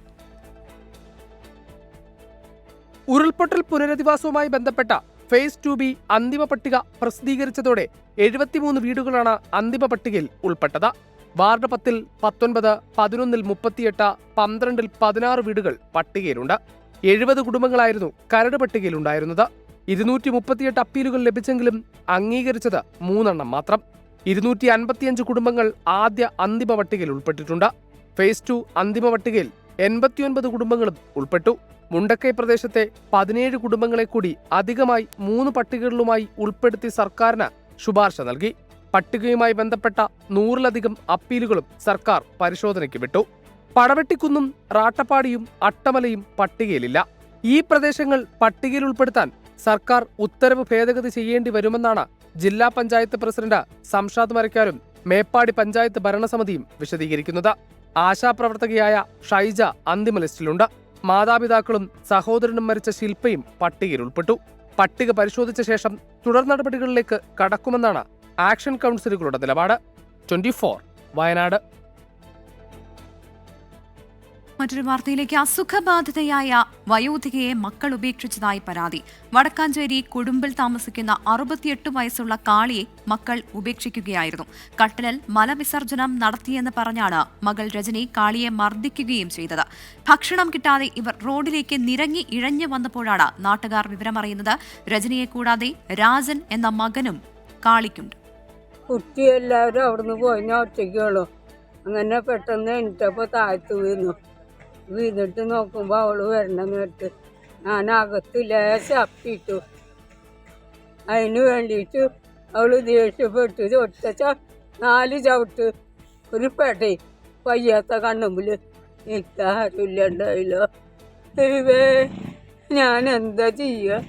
ഉരുൾപൊട്ടൽ പുനരധിവാസവുമായി ബന്ധപ്പെട്ട ഫേസ് 2B അന്തിമ പട്ടിക പ്രസിദ്ധീകരിച്ചതോടെ 73 വീടുകളാണ് അന്തിമ പട്ടികയിൽ ഉൾപ്പെട്ടത്. വാർഡ് 10-ൽ 19, 11-ൽ 38, 12-ൽ 16 വീടുകൾ പട്ടികയിലുണ്ട്. 70 കുടുംബങ്ങളായിരുന്നു കരട് പട്ടികയിലുണ്ടായിരുന്നത്. 238 അപ്പീലുകൾ ലഭിച്ചെങ്കിലും അംഗീകരിച്ചത് 3 മാത്രം. 255 കുടുംബങ്ങൾ ആദ്യ അന്തിമ പട്ടികയിൽ ഉൾപ്പെട്ടിട്ടുണ്ട്. ഫേസ് 2 അന്തിമ പട്ടികയിൽ 89 കുടുംബങ്ങളും ഉൾപ്പെട്ടു. മുണ്ടക്കൈ പ്രദേശത്തെ 17 കുടുംബങ്ങളെ കൂടി അധികമായി 3 പട്ടികകളിലുമായി ഉൾപ്പെടുത്തി സർക്കാരിന് ശുപാർശ നൽകി. പട്ടികയുമായി ബന്ധപ്പെട്ട 100-ലധികം അപ്പീലുകളും സർക്കാർ പരിശോധനയ്ക്ക് വിട്ടു. പടവെട്ടിക്കുന്നും റാട്ടപ്പാടിയും അട്ടമലയും പട്ടികയിലില്ല. ഈ പ്രദേശങ്ങൾ പട്ടികയിൽ ഉൾപ്പെടുത്താൻ സർക്കാർ ഉത്തരവ് ഭേദഗതി ചെയ്യേണ്ടി വരുമെന്നാണ് ജില്ലാ പഞ്ചായത്ത് പ്രസിഡന്റ് സംഷാദ് മരക്കാരും മേപ്പാടി പഞ്ചായത്ത് ഭരണസമിതിയും വിശദീകരിക്കുന്നത്. ആശാപ്രവർത്തകയായ ഷൈജ അന്തിമ ലിസ്റ്റിലുണ്ട്. മാതാപിതാക്കളും സഹോദരനും മരിച്ച ശില്പയും പട്ടികയിൽ ഉൾപ്പെട്ടു. പട്ടിക പരിശോധിച്ച ശേഷം തുടർ നടപടികളിലേക്ക് കടക്കുമെന്നാണ് ആക്ഷൻ കൗൺസിലുകളുടെ നിലപാട്. 24 വയനാട്. മറ്റൊരു വാർത്തയിലേക്ക്. അസുഖബാധിതയായ വയോധികയെ മക്കൾ ഉപേക്ഷിച്ചതായി പരാതി. വടക്കാഞ്ചേരി കൊടുമ്പിൽ താമസിക്കുന്ന 68 വയസ്സുള്ള കാളിയെ മക്കൾ ഉപേക്ഷിക്കുകയായിരുന്നു. കട്ടലിൽ മലവിസർജനം നടത്തിയെന്ന് പറഞ്ഞാണ് മകൾ രജനി കാളിയെ മർദ്ദിക്കുകയും ചെയ്തത്. ഭക്ഷണം കിട്ടാതെ ഇവർ റോഡിലേക്ക് നിരങ്ങി ഇഴഞ്ഞു വന്നപ്പോഴാണ് നാട്ടുകാർ വിവരമറിയുന്നത്. രജനിയെ കൂടാതെ രാജൻ എന്ന മകനും കാളിക്കുണ്ട്. കുട്ടി എല്ലാവരും അവിടുന്ന് പോയി, ഞാൻ ഒറ്റയ്ക്കുള്ളൂ. അങ്ങനെ പെട്ടെന്ന് എണീറ്റപ്പോൾ താഴ്ത്തു വീണിട്ട് നോക്കുമ്പോൾ അവള് വരണം നേരത്ത് ഞാൻ അകത്ത് ലേശപ്പിട്ടു. അതിന് വേണ്ടിയിട്ട് അവള് ദേഷ്യപ്പെട്ടു ഒറ്റ 4 ചവിട്ട് ഒരു പെടേ വയ്യാത്ത കണ്ണുമ്പിൽ എനിക്കാരുമില്ലണ്ടായില്ലോ. ദൈവേ, ഞാൻ എന്താ ചെയ്യുക?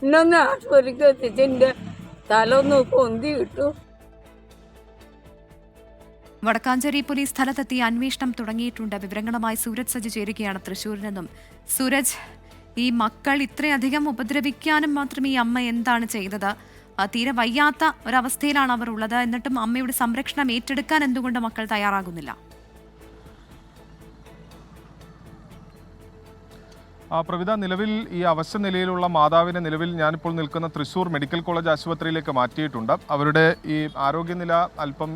ഇന്നൊന്ന് ആശുപത്രിക്ക് എത്തിച്ച് എൻ്റെ തല ഒന്ന് പൊന്തി കിട്ടു. വടക്കാഞ്ചേരി പോലീസ് സ്ഥലത്തെത്തി അന്വേഷണം തുടങ്ങിയിട്ടുണ്ട്. വിവരങ്ങളുമായി സൂരജ് സജി ചേരുകയാണ് തൃശ്ശൂരിൽ നിന്നും. സൂരജ്, ഈ മക്കൾ ഇത്രയധികം ഉപദ്രവിക്കാനും മാത്രം ഈ അമ്മ എന്താണ് ചെയ്തത്? തീരെ വയ്യാത്ത ഒരവസ്ഥയിലാണ് അവർ ഉള്ളത്. എന്നിട്ടും അമ്മയുടെ സംരക്ഷണം ഏറ്റെടുക്കാൻ എന്തുകൊണ്ട് മക്കൾ തയ്യാറാകുന്നില്ല? പ്രവിത, നിലവിൽ ഈ അവശ നിലയിലുള്ള മാതാവിനെ നിലവിൽ ഞാനിപ്പോൾ നിൽക്കുന്ന തൃശ്ശൂർ മെഡിക്കൽ കോളേജ് ആശുപത്രിയിലേക്ക് മാറ്റിയിട്ടുണ്ട്. അവരുടെ ഈ ആരോഗ്യനില അല്പം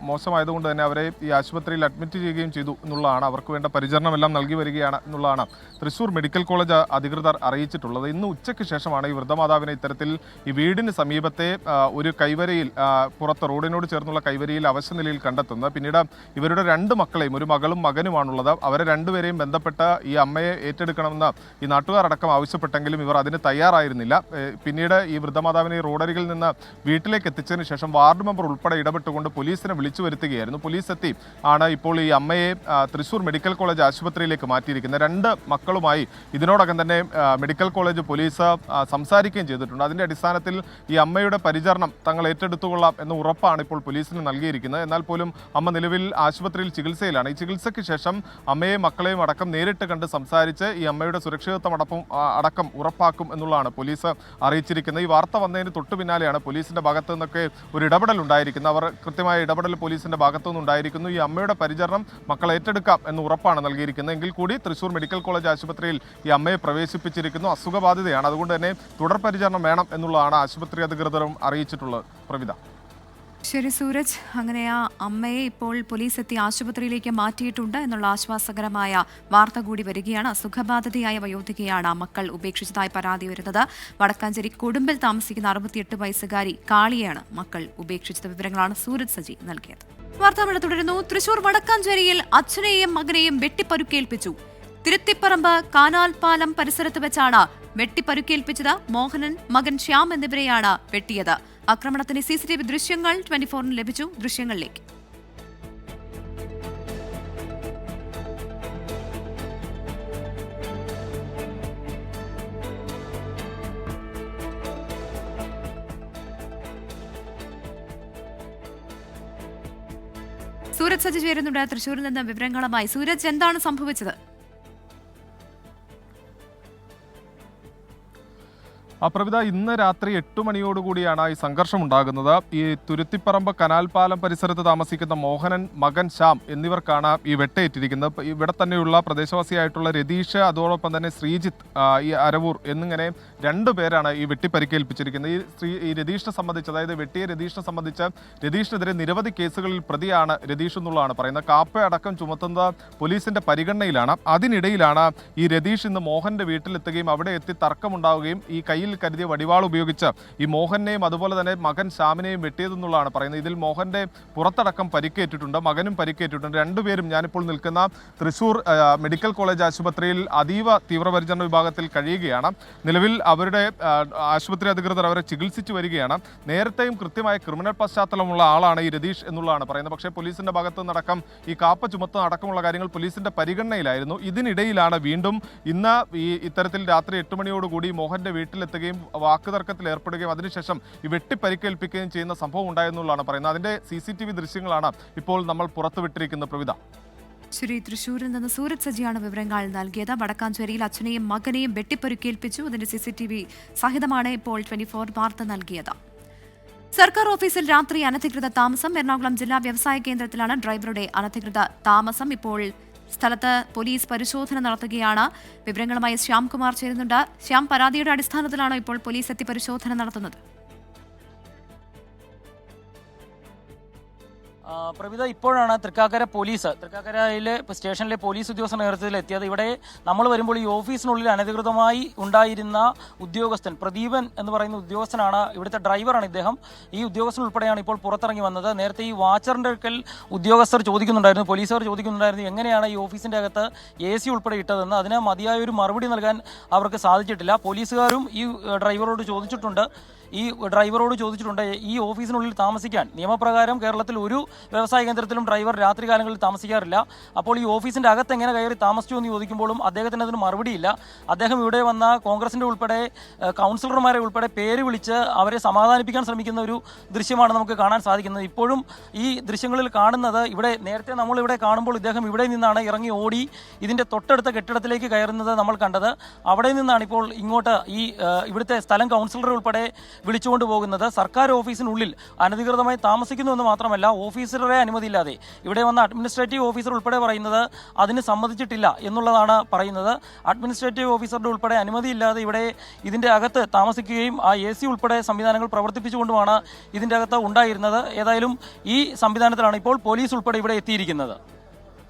മോശമായതുകൊണ്ട് തന്നെ അവരെ ഈ ആശുപത്രിയിൽ അഡ്മിറ്റ് ചെയ്യുകയും ചെയ്തു എന്നുള്ളതാണ്. അവർക്ക് വേണ്ട പരിചരണമെല്ലാം നൽകി വരികയാണ് എന്നുള്ളതാണ് തൃശ്ശൂർ മെഡിക്കൽ കോളേജ് അധികൃതർ അറിയിച്ചിട്ടുള്ളത്. ഇന്ന് ഉച്ചയ്ക്ക് ശേഷമാണ് ഈ വൃദ്ധമാതാവിനെ ഇത്തരത്തിൽ ഈ വീടിന് സമീപത്തെ ഒരു കൈവരയിൽ, പുറത്ത് റോഡിനോട് ചേർന്നുള്ള കൈവരയിൽ അവശ നിലയിൽ കണ്ടെത്തുന്നത്. പിന്നീട് ഇവരുടെ 2 മക്കളെയും, ഒരു മകളും മകനുമാണുള്ളത്. അവരെ 2 പേരെയും ബന്ധപ്പെട്ട ഈ അമ്മയെ ഏറ്റെടുക്കണമെന്ന് ഈ നാട്ടുകാരടക്കം ആവശ്യപ്പെട്ടെങ്കിലും ഇവർ അതിന് തയ്യാറായിരുന്നില്ല. പിന്നീട് ഈ വൃദ്ധമാതാവിനെ റോഡരികിൽ നിന്ന് വീട്ടിലേക്ക് എത്തിച്ചതിന് ശേഷം വാർഡ് മെമ്പർ ഉൾപ്പെടെ ഇടപെട്ടുകൊണ്ട് പോലീസിനെ വിളിച്ചു വരുത്തുകയായിരുന്നു. പോലീസ് എത്തി ആണ് ഇപ്പോൾ ഈ അമ്മയെ തൃശ്ശൂർ മെഡിക്കൽ കോളേജ് ആശുപത്രിയിലേക്ക് മാറ്റിയിരിക്കുന്നത്. 2 മക്കളുമായി ഇതിനോടകം തന്നെ മെഡിക്കൽ കോളേജ് പോലീസ് സംസാരിക്കുകയും ചെയ്തിട്ടുണ്ട്. അതിന്റെ അടിസ്ഥാനത്തിൽ ഈ അമ്മയുടെ പരിചരണം തങ്ങൾ ഏറ്റെടുത്തുകൊള്ളാം എന്ന ഉറപ്പാണ് ഇപ്പോൾ പോലീസിന് നൽകിയിരിക്കുന്നത്. എന്നാൽ പോലും അമ്മ നിലവിൽ ആശുപത്രിയിൽ ചികിത്സയിലാണ്. ഈ ചികിത്സയ്ക്ക് ശേഷം അമ്മയെയും മക്കളെയും അടക്കം നേരിട്ട് കണ്ട് സംസാരിച്ച് ഈ അമ്മയുടെ സുരക്ഷിതത്വം അടക്കം ഉറപ്പാക്കും എന്നുള്ളതാണ് പോലീസ് അറിയിച്ചിരിക്കുന്നത്. ഈ വാർത്ത വന്നതിന് തൊട്ടു പിന്നാലെയാണ് പോലീസിന്റെ ഭാഗത്തു നിന്നൊക്കെ ഒരു ഇടപെടൽ ഉണ്ടായിരിക്കുന്നത്. അവർ കൃത്യമായ ഇടപെടൽ പോലീസിന്റെ ഭാഗത്തു നിന്നുണ്ടായിരിക്കുന്നു. ഈ അമ്മയുടെ പരിചരണം മക്കൾ ഏറ്റെടുക്കാം എന്ന് ഉറപ്പാണ് നൽകിയിരിക്കുന്നത്. എങ്കിൽ കൂടി തൃശ്ശൂർ മെഡിക്കൽ കോളേജ് ആശുപത്രിയിൽ ഈ അമ്മയെ പ്രവേശിപ്പിച്ചിരിക്കുന്നു. അസുഖബാധിതയാണ്, അതുകൊണ്ട് തന്നെ തുടർ പരിചരണം വേണം എന്നുള്ളതാണ് ആശുപത്രി അധികൃതരും അറിയിച്ചിട്ടുള്ളത്. പ്രവിത. ശരി സൂരജ്, അങ്ങനെ ആ അമ്മയെ ഇപ്പോൾ പോലീസ് എത്തി ആശുപത്രിയിലേക്ക് മാറ്റിയിട്ടുണ്ട് എന്നുള്ള ആശ്വാസകരമായ വാർത്ത കൂടി വരികയാണ്. അസുഖബാധിതയായ വയോധികയാണ് മക്കൾ ഉപേക്ഷിച്ചതായി പരാതി വരുന്നത്. വടക്കാഞ്ചേരി കൊടുമ്പിൽ താമസിക്കുന്ന 68 വയസ്സുകാരി കാളിയാണ് മക്കൾ ഉപേക്ഷിച്ചത്. വിവരങ്ങളാണ് സൂരജ് സജി നൽകിയത്. വാർത്താമഴ തുടരുന്നു. തൃശൂർ വടക്കാഞ്ചേരിയിൽ അച്ഛനെയും മകനെയും വെട്ടിപ്പരുക്കേൽപ്പിച്ചു. തിരുത്തിപ്പറമ്പ് കാനാൽപാലം പരിസരത്ത് വെച്ചാണ് വെട്ടിപ്പരുക്കേൽപ്പിച്ചത്. മോഹനൻ, മകൻ ശ്യാം എന്നിവരെയാണ് വെട്ടിയത്. ആക്രമണത്തിന് CCTV ദൃശ്യങ്ങൾ 24-ന് ലഭിച്ചു. ദൃശ്യങ്ങളിലേക്ക്. സൂരജ് സജി ചേരുന്നുണ്ട് തൃശ്ശൂരിൽ നിന്ന് വിവരങ്ങളുമായി. സൂരജ്, എന്താണ് സംഭവിച്ചത്? പ്രവിത, ഇന്ന് രാത്രി 8 മണിയോടുകൂടിയാണ് ഈ സംഘർഷം ഉണ്ടാകുന്നത്. ഈ തുരുത്തിപ്പറമ്പ് കനാൽപാലം പരിസരത്ത് താമസിക്കുന്ന മോഹനൻ, മകൻ ശ്യാം എന്നിവർക്കാണ് ഈ വെട്ടേറ്റിരിക്കുന്നത്. ഇവിടെ തന്നെയുള്ള പ്രദേശവാസിയായിട്ടുള്ള രതീഷ്, അതോടൊപ്പം തന്നെ ശ്രീജിത്ത്, ഈ അരവൂർ എന്നിങ്ങനെ 2 പേരാണ് ഈ വെട്ടിപ്പരിക്കേൽപ്പിച്ചിരിക്കുന്നത്. ഈ രതീഷിനെ സംബന്ധിച്ച്, അതായത് വെട്ടിയ രതീഷിനെ സംബന്ധിച്ച് രതീഷിനെതിരെ നിരവധി കേസുകളിൽ പ്രതിയാണ് രതീഷ് എന്നുള്ളതാണ് പറയുന്നത്. കാപ്പ അടക്കം ചുമത്തുന്നത് പോലീസിന്റെ പരിഗണനയിലാണ്. അതിനിടയിലാണ് ഈ രതീഷ് ഇന്ന് മോഹന്റെ വീട്ടിലെത്തുകയും അവിടെ എത്തി തർക്കമുണ്ടാവുകയും ഈ കയ്യിൽ കരുതിയ വടിവാൾ ഉപയോഗിച്ച് ഈ മോഹനെയും അതുപോലെ തന്നെ മകൻ ശ്യാമിനെയും വെട്ടിയതെന്നുള്ളതാണ് പറയുന്നത്. ഇതിൽ മോഹന്റെ പുറത്തടക്കം പരിക്കേറ്റിട്ടുണ്ട്, മകനും പരിക്കേറ്റിട്ടുണ്ട്. 2 പേരും ഞാനിപ്പോൾ നിൽക്കുന്ന തൃശ്ശൂർ മെഡിക്കൽ കോളേജ് ആശുപത്രിയിൽ അതീവ തീവ്രപരിചരണ വിഭാഗത്തിൽ കഴിയുകയാണ്. നിലവിൽ അവരുടെ ആശുപത്രി അധികൃതർ അവരെ ചികിത്സിച്ചു വരികയാണ്. നേരത്തെയും കൃത്യമായ ക്രിമിനൽ പശ്ചാത്തലമുള്ള ആളാണ് ഈ രതീഷ് എന്നുള്ളതാണ് പറയുന്നത്. പക്ഷേ പോലീസിന്റെ ഭാഗത്തു നിന്നടക്കം ഈ കാപ്പ ചുമത്തുന്ന അടക്കമുള്ള കാര്യങ്ങൾ പോലീസിന്റെ പരിഗണനയിലായിരുന്നു. ഇതിനിടയിലാണ് വീണ്ടും ഇന്ന് ഇത്തരത്തിൽ രാത്രി 8 മണിയോടുകൂടി മോഹന്റെ വീട്ടിലെത്തുകയും വാക്കുതർക്കത്തിൽ ഏർപ്പെടുകയും അതിനുശേഷം ഈ വെട്ടിപ്പരിക്കേൽപ്പിക്കുകയും ചെയ്യുന്ന സംഭവം ഉണ്ടായെന്നുള്ളതാണ് പറയുന്നത്. അതിന്റെ CCTV ദൃശ്യങ്ങളാണ് ഇപ്പോൾ നമ്മൾ പുറത്തുവിട്ടിരിക്കുന്ന. പ്രവിധ. ശരി, തൃശ്ശൂരിൽ നിന്ന് സൂരജ് സജിയാണ് വിവരങ്ങൾ നൽകിയത്. വടക്കാഞ്ചേരിയിൽ അച്ഛനെയും മകനെയും വെട്ടിപ്പരുക്കേൽപ്പിച്ചു. അതിന്റെ CCTV സഹിതമാണ് ഇപ്പോൾ 24 വാർത്ത നൽകിയത്. സർക്കാർ ഓഫീസിൽ രാത്രി അനധികൃത താമസം. എറണാകുളം ജില്ലാ വ്യവസായ കേന്ദ്രത്തിലാണ് ഡ്രൈവറുടെ അനധികൃത താമസം. ഇപ്പോൾ സ്ഥലത്ത് പോലീസ് പരിശോധന നടത്തുകയാണ്. വിവരങ്ങളുമായി ശ്യാംകുമാർ ചേരുന്നുണ്ട്. ശ്യാം, പരാതിയുടെ അടിസ്ഥാനത്തിലാണോ ഇപ്പോൾ പോലീസ് എത്തി പരിശോധന നടത്തുന്നത്? പ്രവിധ, ഇപ്പോഴാണ് തൃക്കാക്കരയിലെ സ്റ്റേഷനിലെ പോലീസ് ഉദ്യോഗസ്ഥർ നേതൃത്വത്തിൽ എത്തിയത്. ഇവിടെ നമ്മൾ വരുമ്പോൾ ഈ ഓഫീസിനുള്ളിൽ അനധികൃതമായി ഉണ്ടായിരുന്ന ഉദ്യോഗസ്ഥൻ പ്രദീപൻ എന്ന് പറയുന്ന ഉദ്യോഗസ്ഥനാണ്, ഇവിടുത്തെ ഡ്രൈവറാണ് ഇദ്ദേഹം. ഈ ഉദ്യോഗസ്ഥൻ ഉൾപ്പെടെയാണ് ഇപ്പോൾ പുറത്തിറങ്ങി വന്നത്. നേരത്തെ ഈ വാച്ചറിൻ്റെ അടുക്കൽ ഉദ്യോഗസ്ഥർ ചോദിക്കുന്നുണ്ടായിരുന്നു, പോലീസുകാർ ചോദിക്കുന്നുണ്ടായിരുന്നു എങ്ങനെയാണ് ഈ ഓഫീസിൻ്റെ അകത്ത് AC ഉൾപ്പെടെ ഇട്ടതെന്ന്. അതിന് മതിയായ ഒരു മറുപടി നൽകാൻ അവർക്ക് സാധിച്ചിട്ടില്ല. പോലീസുകാരും ഈ ഡ്രൈവറോട് ചോദിച്ചിട്ടുണ്ട്, ഈ ഓഫീസിനുള്ളിൽ താമസിക്കാൻ നിയമപ്രകാരം കേരളത്തിൽ ഒരു വ്യവസായ കേന്ദ്രത്തിലും ഡ്രൈവർ രാത്രികാലങ്ങളിൽ താമസിക്കാറില്ല. അപ്പോൾ ഈ ഓഫീസിൻ്റെ അകത്ത് എങ്ങനെ കയറി താമസിച്ചു എന്ന് ചോദിക്കുമ്പോഴും അദ്ദേഹത്തിന് അതിന് മറുപടിയില്ല. അദ്ദേഹം ഇവിടെ വന്ന കോൺഗ്രസിൻ്റെ ഉൾപ്പെടെ കൗൺസിലർമാരെ ഉൾപ്പെടെ പേര് വിളിച്ച് അവരെ സമാധാനിപ്പിക്കാൻ ശ്രമിക്കുന്ന ഒരു ദൃശ്യമാണ് നമുക്ക് കാണാൻ സാധിക്കുന്നത്. ഇപ്പോഴും ഈ ദൃശ്യങ്ങളിൽ കാണുന്നത്, ഇവിടെ നേരത്തെ നമ്മളിവിടെ കാണുമ്പോൾ ഇദ്ദേഹം ഇവിടെ നിന്നാണ് ഇറങ്ങി ഓടി ഇതിൻ്റെ തൊട്ടടുത്ത കെട്ടിടത്തിലേക്ക് കയറുന്നത് നമ്മൾ കണ്ടത്. അവിടെ നിന്നാണ് ഇപ്പോൾ ഇങ്ങോട്ട് ഇവിടുത്തെ സ്ഥലം കൗൺസിലർ ഉൾപ്പെടെ വിളിച്ചുകൊണ്ട് പോകുന്നത്. സർക്കാർ ഓഫീസിനുള്ളിൽ അനധികൃതമായി താമസിക്കുന്നു എന്ന് മാത്രമല്ല, ഓഫീസറുടെ അനുമതിയില്ലാതെ ഇവിടെ വന്ന അഡ്മിനിസ്ട്രേറ്റീവ് ഓഫീസർ ഉൾപ്പെടെ പറയുന്നത് അതിന് സമ്മതിച്ചിട്ടില്ല എന്നുള്ളതാണ് പറയുന്നത്. അഡ്മിനിസ്ട്രേറ്റീവ് ഓഫീസറുടെ ഉൾപ്പെടെ അനുമതിയില്ലാതെ ഇവിടെ ഇതിൻ്റെ അകത്ത് താമസിക്കുകയും ആ AC ഉൾപ്പെടെ സംവിധാനങ്ങൾ പ്രവർത്തിപ്പിച്ചുകൊണ്ടുമാണ് ഇതിൻ്റെ അകത്ത് ഉണ്ടായിരുന്നത്. ഏതായാലും ഈ സംവിധാനത്തിലാണ് ഇപ്പോൾ പോലീസ് ഉൾപ്പെടെ ഇവിടെ എത്തിയിരിക്കുന്നത്.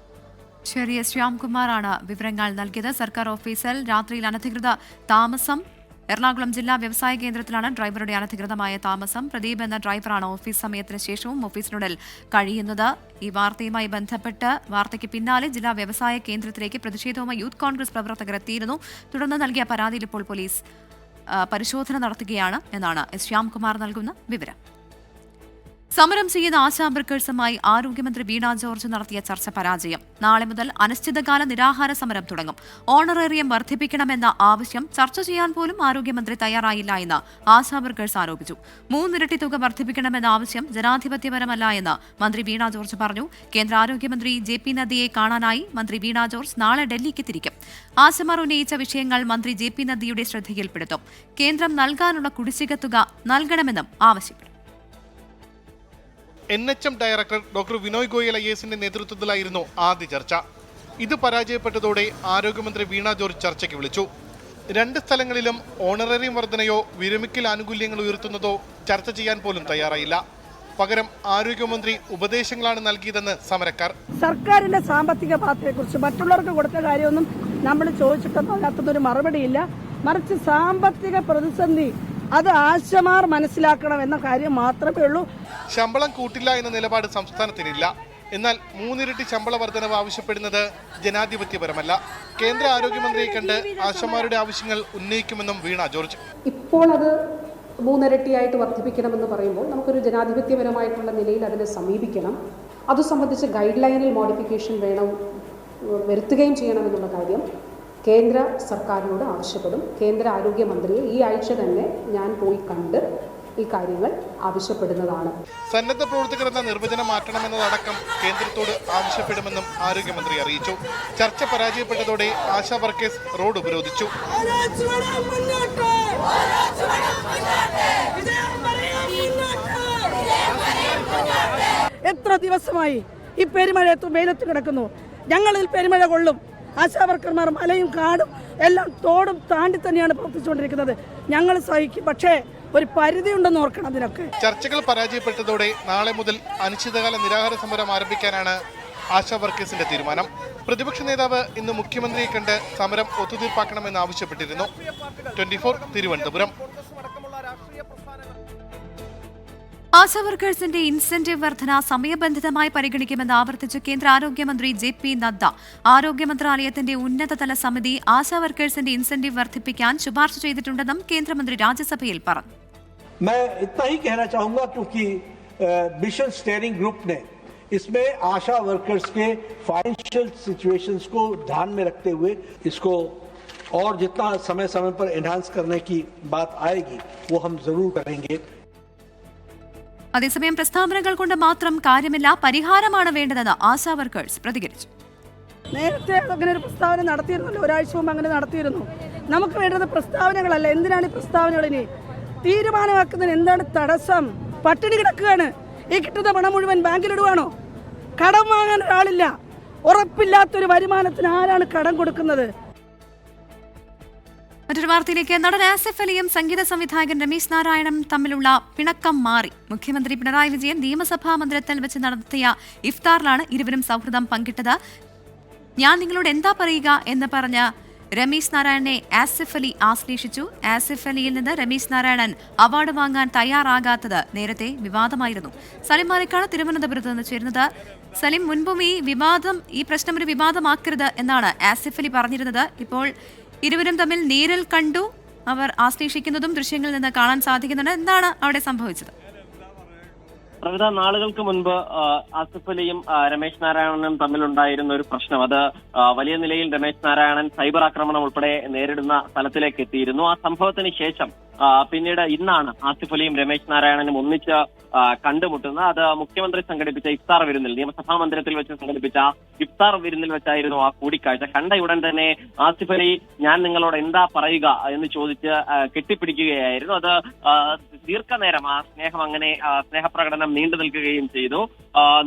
ശരി, ശ്യാംകുമാറാണ് വിവരങ്ങൾ നൽകിയത്. സർക്കാർ ഓഫീസിൽ രാത്രിയിൽ അനധികൃത താമസം. എറണാകുളം ജില്ലാ വ്യവസായ കേന്ദ്രത്തിലാണ് ഡ്രൈവറുടെ അനധികൃതമായ താമസം. പ്രദീപ് എന്ന ഡ്രൈവറാണ് ഓഫീസ് സമയത്തിന് ശേഷവും ഓഫീസിനുള്ളിൽ കഴിയുന്നത്. ഈ വാർത്തയുമായി ബന്ധപ്പെട്ട് വാർത്തയ്ക്ക് പിന്നാലെ ജില്ലാ വ്യവസായ കേന്ദ്രത്തിലേക്ക് പ്രതിഷേധവുമായി യൂത്ത് കോൺഗ്രസ് പ്രവർത്തകർ എത്തിയിരുന്നു. തുടർന്ന് നൽകിയ പരാതിയിൽ ഇപ്പോൾ പോലീസ് പരിശോധന നടത്തുകയാണ് എന്നാണ് ശ്യാംകുമാർ നൽകുന്ന വിവരം. സമരം ചെയ്യുന്ന ആശാ വർക്കേഴ്സുമായി ആരോഗ്യമന്ത്രി വീണ ജോർജ് നടത്തിയ ചർച്ച പരാജയം. നാളെ മുതൽ അനിശ്ചിതകാല നിരാഹാര സമരം തുടങ്ങും. ഓണറേറിയം വർദ്ധിപ്പിക്കണമെന്ന ആവശ്യം ചർച്ച ചെയ്യാൻ പോലും ആരോഗ്യമന്ത്രി തയ്യാറായില്ല എന്ന് ആശാ വർക്കേഴ്സ് ആരോപിച്ചു. 3 ഇരട്ടി തുക വർദ്ധിപ്പിക്കണമെന്ന ആവശ്യം ജനാധിപത്യപരമല്ല എന്ന് മന്ത്രി വീണ ജോർജ് പറഞ്ഞു. കേന്ദ്ര ആരോഗ്യമന്ത്രി JP നദ്ദയെ കാണാനായി മന്ത്രി വീണ ജോർജ് നാളെ ഡൽഹിക്ക് തിരിക്കും. ആശമാർ ഉന്നയിച്ച വിഷയങ്ങൾ മന്ത്രി JP നദ്ദയുടെ ശ്രദ്ധയിൽപ്പെടുത്തും. കേന്ദ്രം നൽകാനുള്ള കുടിശ്ശിക തുക നൽകണമെന്നും ആവശ്യപ്പെട്ടു. NHM director doctor Vinoy Goyal IASന്റെ നേതൃത്വത്തിലായിരുന്നു ആദ്യ ചർച്ച. ഇത് പരാജയപ്പെട്ടതോടെ ആരോഗ്യമന്ത്രി വീണ ജോർജ് ചർച്ചയ്ക്ക് വിളിച്ചു. 2 സ്ഥലങ്ങളിലും ഓണറേറിയം വർധനയോ വിരമിക്കൽ ആനുകൂല്യങ്ങൾ ഉയർത്തുന്നതോ ചർച്ച ചെയ്യാൻ പോലും തയ്യാറായില്ല. പകരം ആരോഗ്യമന്ത്രി ഉപദേശങ്ങളാണ് നൽകിയതെന്ന് സമരക്കാർ. സർക്കാരിന്റെ സാമ്പത്തിക പാത്രത്തെക്കുറിച്ച് മറ്റുള്ളവർക്ക് കൊടുത്ത കാര്യമൊന്നും നമ്മൾ ചോദിച്ചിട്ടൊന്നും അതിനകത്തൊരു മറുപടിയില്ല. മറിച്ച് സാമ്പത്തിക പ്രതിസന്ധി അത് ആശമാർ മനസ്സിലാക്കണം എന്ന കാര്യം മാത്രമേ ഉള്ളൂ. ശമ്പളം കൂട്ടില്ല എന്ന നിലപാട് സംസ്ഥാനത്തിനില്ല. എന്നാൽ 3 ഇരട്ടി ശമ്പള വർധനവ് ആവശ്യപ്പെടുന്നത് ജനാധിപത്യപരമല്ല. കേന്ദ്ര ആരോഗ്യമന്ത്രിയെ കണ്ട് ആശമാരുടെ ആവശ്യങ്ങൾ ഉന്നയിക്കുമെന്നും വീണ ജോർജ്. ഇപ്പോൾ അത് 3 ഇരട്ടിയായിട്ട് വർദ്ധിപ്പിക്കണമെന്ന് പറയുമ്പോൾ നമുക്കൊരു ജനാധിപത്യപരമായിട്ടുള്ള നിലയിൽ അതിനെ സമീപിക്കണം. അത് സംബന്ധിച്ച് ഗൈഡ് ലൈനിൽ മോഡിഫിക്കേഷൻ വരുത്തുകയും ചെയ്യണമെന്നുള്ള കാര്യം കേന്ദ്ര സർക്കാരിനോട് ആവശ്യപ്പെടും. കേന്ദ്ര ആരോഗ്യമന്ത്രിയെ ഈ ആഴ്ച തന്നെ ഞാൻ പോയി കണ്ട് ഈ കാര്യങ്ങൾ ആവശ്യപ്പെടുന്നതാണ്. സന്നദ്ധ പ്രവർത്തകർ എന്ന നിർവചനം മാറ്റണമെന്നതടക്കം കേന്ദ്രത്തോട് ആവശ്യപ്പെടുമെന്നും ആരോഗ്യമന്ത്രി അറിയിച്ചു. ചർച്ച പരാജയപ്പെട്ടതോടെ ആശാ വർക്കേഴ്സ് റോഡ് ഉപരോധിച്ചു. എത്ര ദിവസമായി ഈ പെരുമഴയത്ത് വെയിലത്ത് കിടക്കുന്നു. ഞങ്ങളിൽ പെരുമഴ കൊള്ളും. ആശാ വർക്കർമാർ മലയും കാടും എല്ലാം തോടും താണ്ടി തന്നെയാണ് പ്രവർത്തിച്ചുകൊണ്ടിരിക്കുന്നത്. ഞങ്ങൾ സഹിക്കും, പക്ഷേ ഒരു പരിധി ഉണ്ടെന്ന് ഓർക്കണം. അതിനൊക്കെ ചർച്ചകൾ പരാജയപ്പെട്ടതോടെ നാളെ മുതൽ അനിശ്ചിതകാല നിരാഹാര സമരം ആരംഭിക്കാനാണ് ആശാ വർക്കേഴ്സിന്റെ തീരുമാനം. പ്രതിപക്ഷ നേതാവ് ഇന്ന് മുഖ്യമന്ത്രിയെ കണ്ട് സമരം ഒത്തുതീർപ്പാക്കണമെന്ന് ആവശ്യപ്പെട്ടിരുന്നു. 24 തിരുവനന്തപുരം. ആശാ വർക്കേഴ്സിന്റെ ഇൻസെന്റീവ് വർധന സമയബന്ധിതമായി പരിഗണിക്കുമെന്ന് ആവർത്തിച്ച് കേന്ദ്ര ആരോഗ്യമന്ത്രി JP നദ്ദ. ആരോഗ്യ മന്ത്രാലയത്തിന്റെ ഉന്നതതല സമിതി ആശാ വർക്കേഴ്സിന്റെ ഇൻസെന്റീവ് വർദ്ധിപ്പിക്കാൻ ശുപാർശ ചെയ്തിട്ടുണ്ടെന്നും കേന്ദ്രമന്ത്രി രാജ്യസഭയിൽ പറഞ്ഞു. मैं इतना ही कहना चाहूंगा क्योंकि मिशन स्टीयरिंग ग्रुप ने इसमें आशा वर्कर्स के फाइनेंशियल सिचुएशंस को ध्यान में रखते हुए इसको और जितना समय समय पर एनहांस करने की बात आएगी वो हम जरूर करेंगे. അതേസമയം പ്രസ്താവനകൾ കൊണ്ട് മാത്രം കാര്യമില്ല, പരിഹാരമാണ് വേണ്ടതെന്ന് ആശാ വർക്കേഴ്സ് പ്രതികരിച്ചു. നേരത്തെ അങ്ങനെ ഒരു പ്രസ്താവന നടത്തിയിരുന്നല്ലോ, ഒരാഴ്ച മുമ്പ് അങ്ങനെ നടത്തിയിരുന്നു. നമുക്ക് വേണ്ടത് പ്രസ്താവനകളല്ല. എന്തിനാണ് ഈ പ്രസ്താവനകൾ? ഇനി തീരുമാനമാക്കുന്നതിന് എന്താണ് തടസ്സം? പട്ടിണി കിടക്കുകയാണ്. ഈ കിട്ടുന്ന പണം മുഴുവൻ ബാങ്കിലിടുവാണോ? കടം വാങ്ങാൻ ഒരാളില്ല. ഉറപ്പില്ലാത്തൊരു വരുമാനത്തിന് ആരാണ് കടം കൊടുക്കുന്നത്? മറ്റൊരു വാർത്തയിലേക്ക്. നടൻ ആസിഫ് അലിയും സംഗീത സംവിധായകൻ രമേശ് നാരായണനും തമ്മിലുള്ള പിണക്കം മാറി. മുഖ്യമന്ത്രി പിണറായി വിജയൻ നിയമസഭാ മന്ദിരത്തിൽ വെച്ച് നടത്തിയ ഇഫ്താറിലാണ് ഇരുവരും സൗഹൃദം പങ്കിട്ടത്. ഞാൻ നിങ്ങളോട് എന്താ പറയുക എന്ന് പറഞ്ഞ രമേശ് നാരായണനെ ആസിഫ് അലി ആശ്ലേഷിച്ചു. ആസിഫ് അലിയിൽ നിന്ന് രമേശ് നാരായണൻ അവാർഡ് വാങ്ങാൻ തയ്യാറാകാത്തത് നേരത്തെ വിവാദമായിരുന്നു. സലിം മാലിക്കാണ് തിരുവനന്തപുരത്ത് നിന്ന് ചേരുന്നത്. സലിം, മുൻപും ഈ പ്രശ്നം ഒരു വിവാദമാക്കരുത് എന്നാണ് ആസിഫ് അലി പറഞ്ഞിരുന്നത്. ഇപ്പോൾ ഇരുവരും തമ്മിൽ നേരിൽ കണ്ടു. അവർ ആശ്ലേഷിക്കുന്നതും ദൃശ്യങ്ങളിൽ നിന്ന് കാണാൻ സാധിക്കുന്നുണ്ട്. എന്താണ് അവിടെ സംഭവിച്ചത്? പ്രവിധ നാളുകൾക്ക് മുൻപ് ആസിഫ് അലിയും രമേശ് നാരായണനും തമ്മിലുണ്ടായിരുന്ന ഒരു പ്രശ്നം, അത് വലിയ നിലയിൽ രമേശ് നാരായണൻ സൈബർ ആക്രമണം ഉൾപ്പെടെ നേരിടുന്ന തലത്തിലേക്ക് എത്തിയിരുന്നു. ആ സംഭവത്തിന് ശേഷം പിന്നീട് ഇന്നാണ് ആസിഫ് അലിയും രമേശ് നാരായണനും ഒന്നിച്ച് കണ്ടുമുട്ടുന്നത്. അത് മുഖ്യമന്ത്രി സംഘടിപ്പിച്ച ഇഫ്താർ വിരുന്നിൽ, നിയമസഭാ മന്ദിരത്തിൽ വെച്ച് സംഘടിപ്പിച്ച ഇഫ്താർ വിരുന്നിൽ വെച്ചായിരുന്നു ആ കൂടിക്കാഴ്ച. കണ്ട ഉടൻ തന്നെ ആസിഫ് അലി ഞാൻ നിങ്ങളോട് എന്താ പറയുക എന്ന് ചോദിച്ച് കെട്ടിപ്പിടിക്കുകയായിരുന്നു. അത് ദീർഘനേരം ആ സ്നേഹം അങ്ങനെ സ്നേഹപ്രകടനം നീണ്ടു നിൽക്കുകയും ചെയ്തു.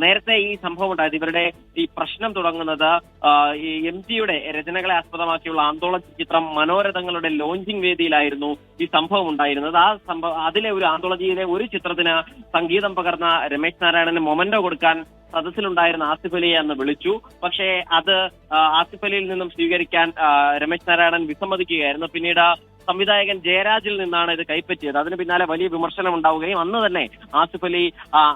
നേരത്തെ ഈ സംഭവം ഉണ്ടായത്, ഇവരുടെ ഈ പ്രശ്നം തുടങ്ങുന്നത് ഈ MGയുടെ രചനകളെ ആസ്പദമാക്കിയുള്ള ആന്തോളജി ചിത്രം മനോരഥങ്ങളുടെ ലോഞ്ചിങ് വേദിയിലായിരുന്നു ഈ സംഭവം ഉണ്ടായിരുന്നത്. അതിലെ ഒരു ആന്തോളജിയിലെ ഒരു ചിത്രത്തിന് സംഗീതം പകർന്ന രമേശ് നാരായണന് മൊമെന്റോ കൊടുക്കാൻ സദസ്സിലുണ്ടായിരുന്ന ആസിഫ് അലിയെ അന്ന് വിളിച്ചു. പക്ഷേ അത് ആസിഫ് അലിയിൽ നിന്നും സ്വീകരിക്കാൻ രമേശ് നാരായണൻ വിസമ്മതിക്കുകയായിരുന്നു. പിന്നീട് സംവിധായകൻ ജയരാജിൽ നിന്നാണ് ഇത് കൈപ്പറ്റിയത്. അതിന് പിന്നാലെ വലിയ വിമർശനം ഉണ്ടാവുകയും അന്ന് തന്നെ ആസിഫ് അലി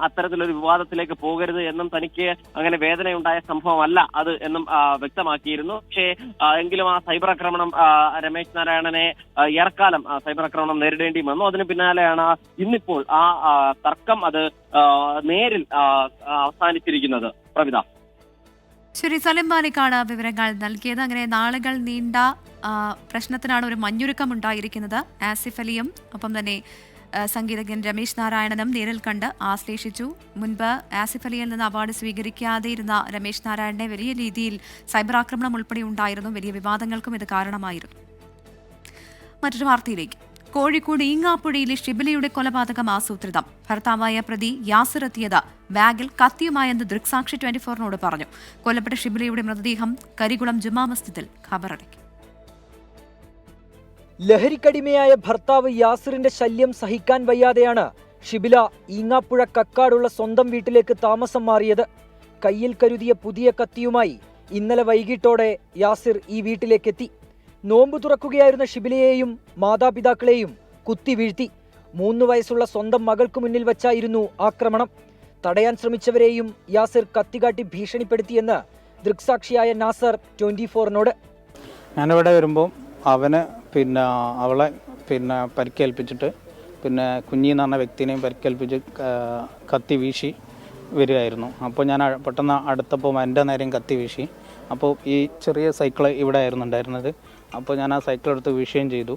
അത്തരത്തിലൊരു വിവാദത്തിലേക്ക് പോകരുത് എന്നും തനിക്ക് അങ്ങനെ വേദനയുണ്ടായ സംഭവമല്ല അത് എന്നും വ്യക്തമാക്കിയിരുന്നു. പക്ഷേ എങ്കിലും ആ സൈബർ ആക്രമണം രമേശ് നാരായണനെ ഏറെക്കാലം സൈബർ ആക്രമണം നേരിടേണ്ടി വന്നു. അതിന് പിന്നാലെയാണ് ഇന്നിപ്പോൾ ആ തർക്കം അത് നേരിൽ അവസാനിച്ചിരിക്കുന്നത്. പ്രവിധ. ശരി, സലിം മാലിക്കാണ് വിവരങ്ങൾ നൽകിയത്. അങ്ങനെ നാളുകൾ നീണ്ട പ്രശ്നത്തിനാണ് ഒരു മഞ്ഞുരുക്കം ഉണ്ടായിരിക്കുന്നത്. ആസിഫ് അലിയും ഒപ്പം തന്നെ സംഗീതജ്ഞൻ രമേശ് നാരായണനും നേരിൽ കണ്ട് ആശ്ലേഷിച്ചു. മുൻപ് ആസിഫ് അലിയിൽ നിന്ന് അവാർഡ് സ്വീകരിക്കാതെ ഇരുന്ന രമേശ് നാരായണനെ വലിയ രീതിയിൽ സൈബർ ആക്രമണം ഉൾപ്പെടെ ഉണ്ടായിരുന്നു. വലിയ വിവാദങ്ങൾക്കും ഇത് കാരണമായിരുന്നു. മറ്റൊരു വാർത്തയിലേക്ക്. കോഴിക്കോട് ഈങ്ങാപ്പുഴയിലെ ഷിബിലയുടെ കൊലപാതകം ആസൂത്രിതം. ഭർത്താവായ പ്രതി യാസിർ എത്തിയത് ബാഗിൽ കത്തിയുമായെന്ന് ദൃക്സാക്ഷി 24-നോട് പറഞ്ഞു. കൊല്ലപ്പെട്ട ഷിബിലയുടെ മൃതദേഹം കരികുളം ജുമാ മസ്ജിദിൽ ഖബറടക്കി. ലഹരിക്കടിമയായ ഭർത്താവ് യാസിറിന്റെ ശല്യം സഹിക്കാൻ വയ്യാതെയാണ് ഷിബില ഈങ്ങാപ്പുഴ കക്കാടുള്ള സ്വന്തം വീട്ടിലേക്ക് താമസം മാറിയത്. കയ്യിൽ കരുതിയ പുതിയ കത്തിയുമായി ഇന്നലെ വൈകിട്ടോടെ യാസിർ ഈ വീട്ടിലേക്കെത്തി. നോമ്പ് തുറക്കുകയായിരുന്ന ഷിബിലയെയും മാതാപിതാക്കളെയും കുത്തി വീഴ്ത്തി. 3 വയസ്സുള്ള സ്വന്തം മകൾക്ക് മുന്നിൽ വച്ചായിരുന്നു ആക്രമണം. തടയാൻ ശ്രമിച്ചവരെയും യാസിർ കത്തികാട്ടി ഭീഷണിപ്പെടുത്തിയെന്ന് ദൃക്സാക്ഷിയായ നാസർ 24-നോട്. ഞാനിവിടെ വരുമ്പോൾ അവന് അവളെ പരിക്കേൽപ്പിച്ചിട്ട് കുഞ്ഞി എന്ന് പറഞ്ഞ വ്യക്തിനെയും പരിക്കേൽപ്പിച്ച് കത്തി വീശി വരികയായിരുന്നു. അപ്പോൾ ഞാൻ പെട്ടെന്ന് അടുത്തപ്പോൾ എൻ്റെ നേരെയും കത്തി വീശി. അപ്പോൾ ഈ ചെറിയ സൈക്കിൾ ഇവിടെ ആയിരുന്നു ഉണ്ടായിരുന്നത്. അപ്പോൾ ഞാൻ ആ സൈക്കിൾ എടുത്ത് വീശുകയും ചെയ്തു.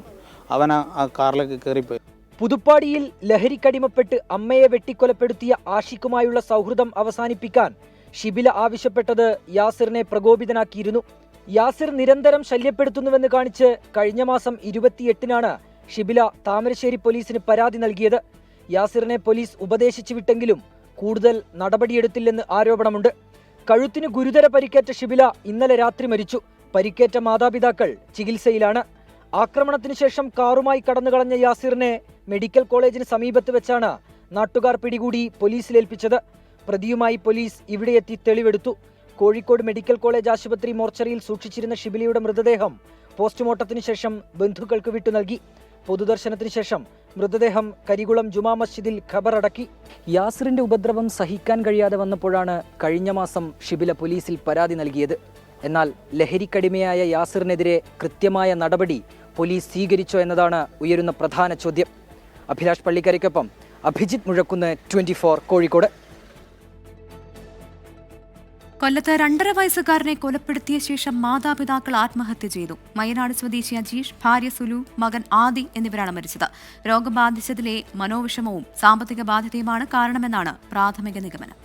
അവൻ ആ കാറിലേക്ക് കയറിപ്പോയി. പുതുപ്പാടിയിൽ ലഹരിക്കടിമപ്പെട്ട് അമ്മയെ വെട്ടിക്കൊലപ്പെടുത്തിയ ആഷിഖുമായുള്ള സൗഹൃദം അവസാനിപ്പിക്കാൻ ഷിബില ആവശ്യപ്പെട്ടത് യാസിറിനെ പ്രകോപിതനാക്കിയിരുന്നു. യാസിർ നിരന്തരം ശല്യപ്പെടുത്തുന്നുവെന്ന് കാണിച്ച് കഴിഞ്ഞ മാസം 28-നാണ് ഷിബില താമരശ്ശേരി പോലീസിന് പരാതി നൽകിയത്. യാസിറിനെ പോലീസ് ഉപദേശിച്ചു വിട്ടെങ്കിലും കൂടുതൽ നടപടിയെടുത്തില്ലെന്ന് ആരോപണമുണ്ട്. കഴുത്തിന് ഗുരുതര പരിക്കേറ്റ ഷിബില ഇന്നലെ രാത്രി മരിച്ചു. പരിക്കേറ്റ മാതാപിതാക്കൾ ചികിത്സയിലാണ്. ആക്രമണത്തിന് ശേഷം കാറുമായി കടന്നുകളഞ്ഞ യാസിറിനെ മെഡിക്കൽ കോളേജിന് സമീപത്ത് വെച്ചാണ് നാട്ടുകാർ പിടികൂടി പോലീസിലേൽപ്പിച്ചത്. പ്രതിയുമായി പോലീസ് ഇവിടെയെത്തി തെളിവെടുത്തു. കോഴിക്കോട് മെഡിക്കൽ കോളേജ് ആശുപത്രി മോർച്ചറിയിൽ സൂക്ഷിച്ചിരുന്ന ഷിബിലയുടെ മൃതദേഹം പോസ്റ്റ്മോർട്ടത്തിന് ശേഷം ബന്ധുക്കൾക്ക് വിട്ടു നൽകി. പൊതുദർശനത്തിന് ശേഷം മൃതദേഹം കരികുളം ജുമാ മസ്ജിദിൽ ഖബറടക്കി. യാസിറിന്റെ ഉപദ്രവം സഹിക്കാൻ കഴിയാതെ വന്നപ്പോഴാണ് കഴിഞ്ഞ മാസം ഷിബില പോലീസിൽ പരാതി നൽകിയത്. എന്നാൽ ലഹരിക്കടിമയായ യാസിറിനെതിരെ കൃത്യമായ നടപടി പോലീസ് സ്വീകരിച്ചോ എന്നതാണ് ഉയരുന്ന പ്രധാന ചോദ്യം. അഭിലാഷ് പള്ളിക്കരയ്ക്കൊപ്പം അഭിജിത്ത് മുഴക്കുന്ന്, 24 കോഴിക്കോട്. കൊല്ലത്ത് 2.5 വയസ്സുകാരനെ കൊലപ്പെടുത്തിയ ശേഷം മാതാപിതാക്കൾ ആത്മഹത്യ ചെയ്തു. മയനാട് സ്വദേശി അജീഷ്, ഭാര്യ സുലു, മകൻ ആദി എന്നിവരാണ് മരിച്ചത്. രോഗം ബാധിച്ചതിലെ മനോവിഷമവും സാമ്പത്തിക ബാധ്യതയുമാണ് കാരണമെന്നാണ് പ്രാഥമിക നിഗമനം.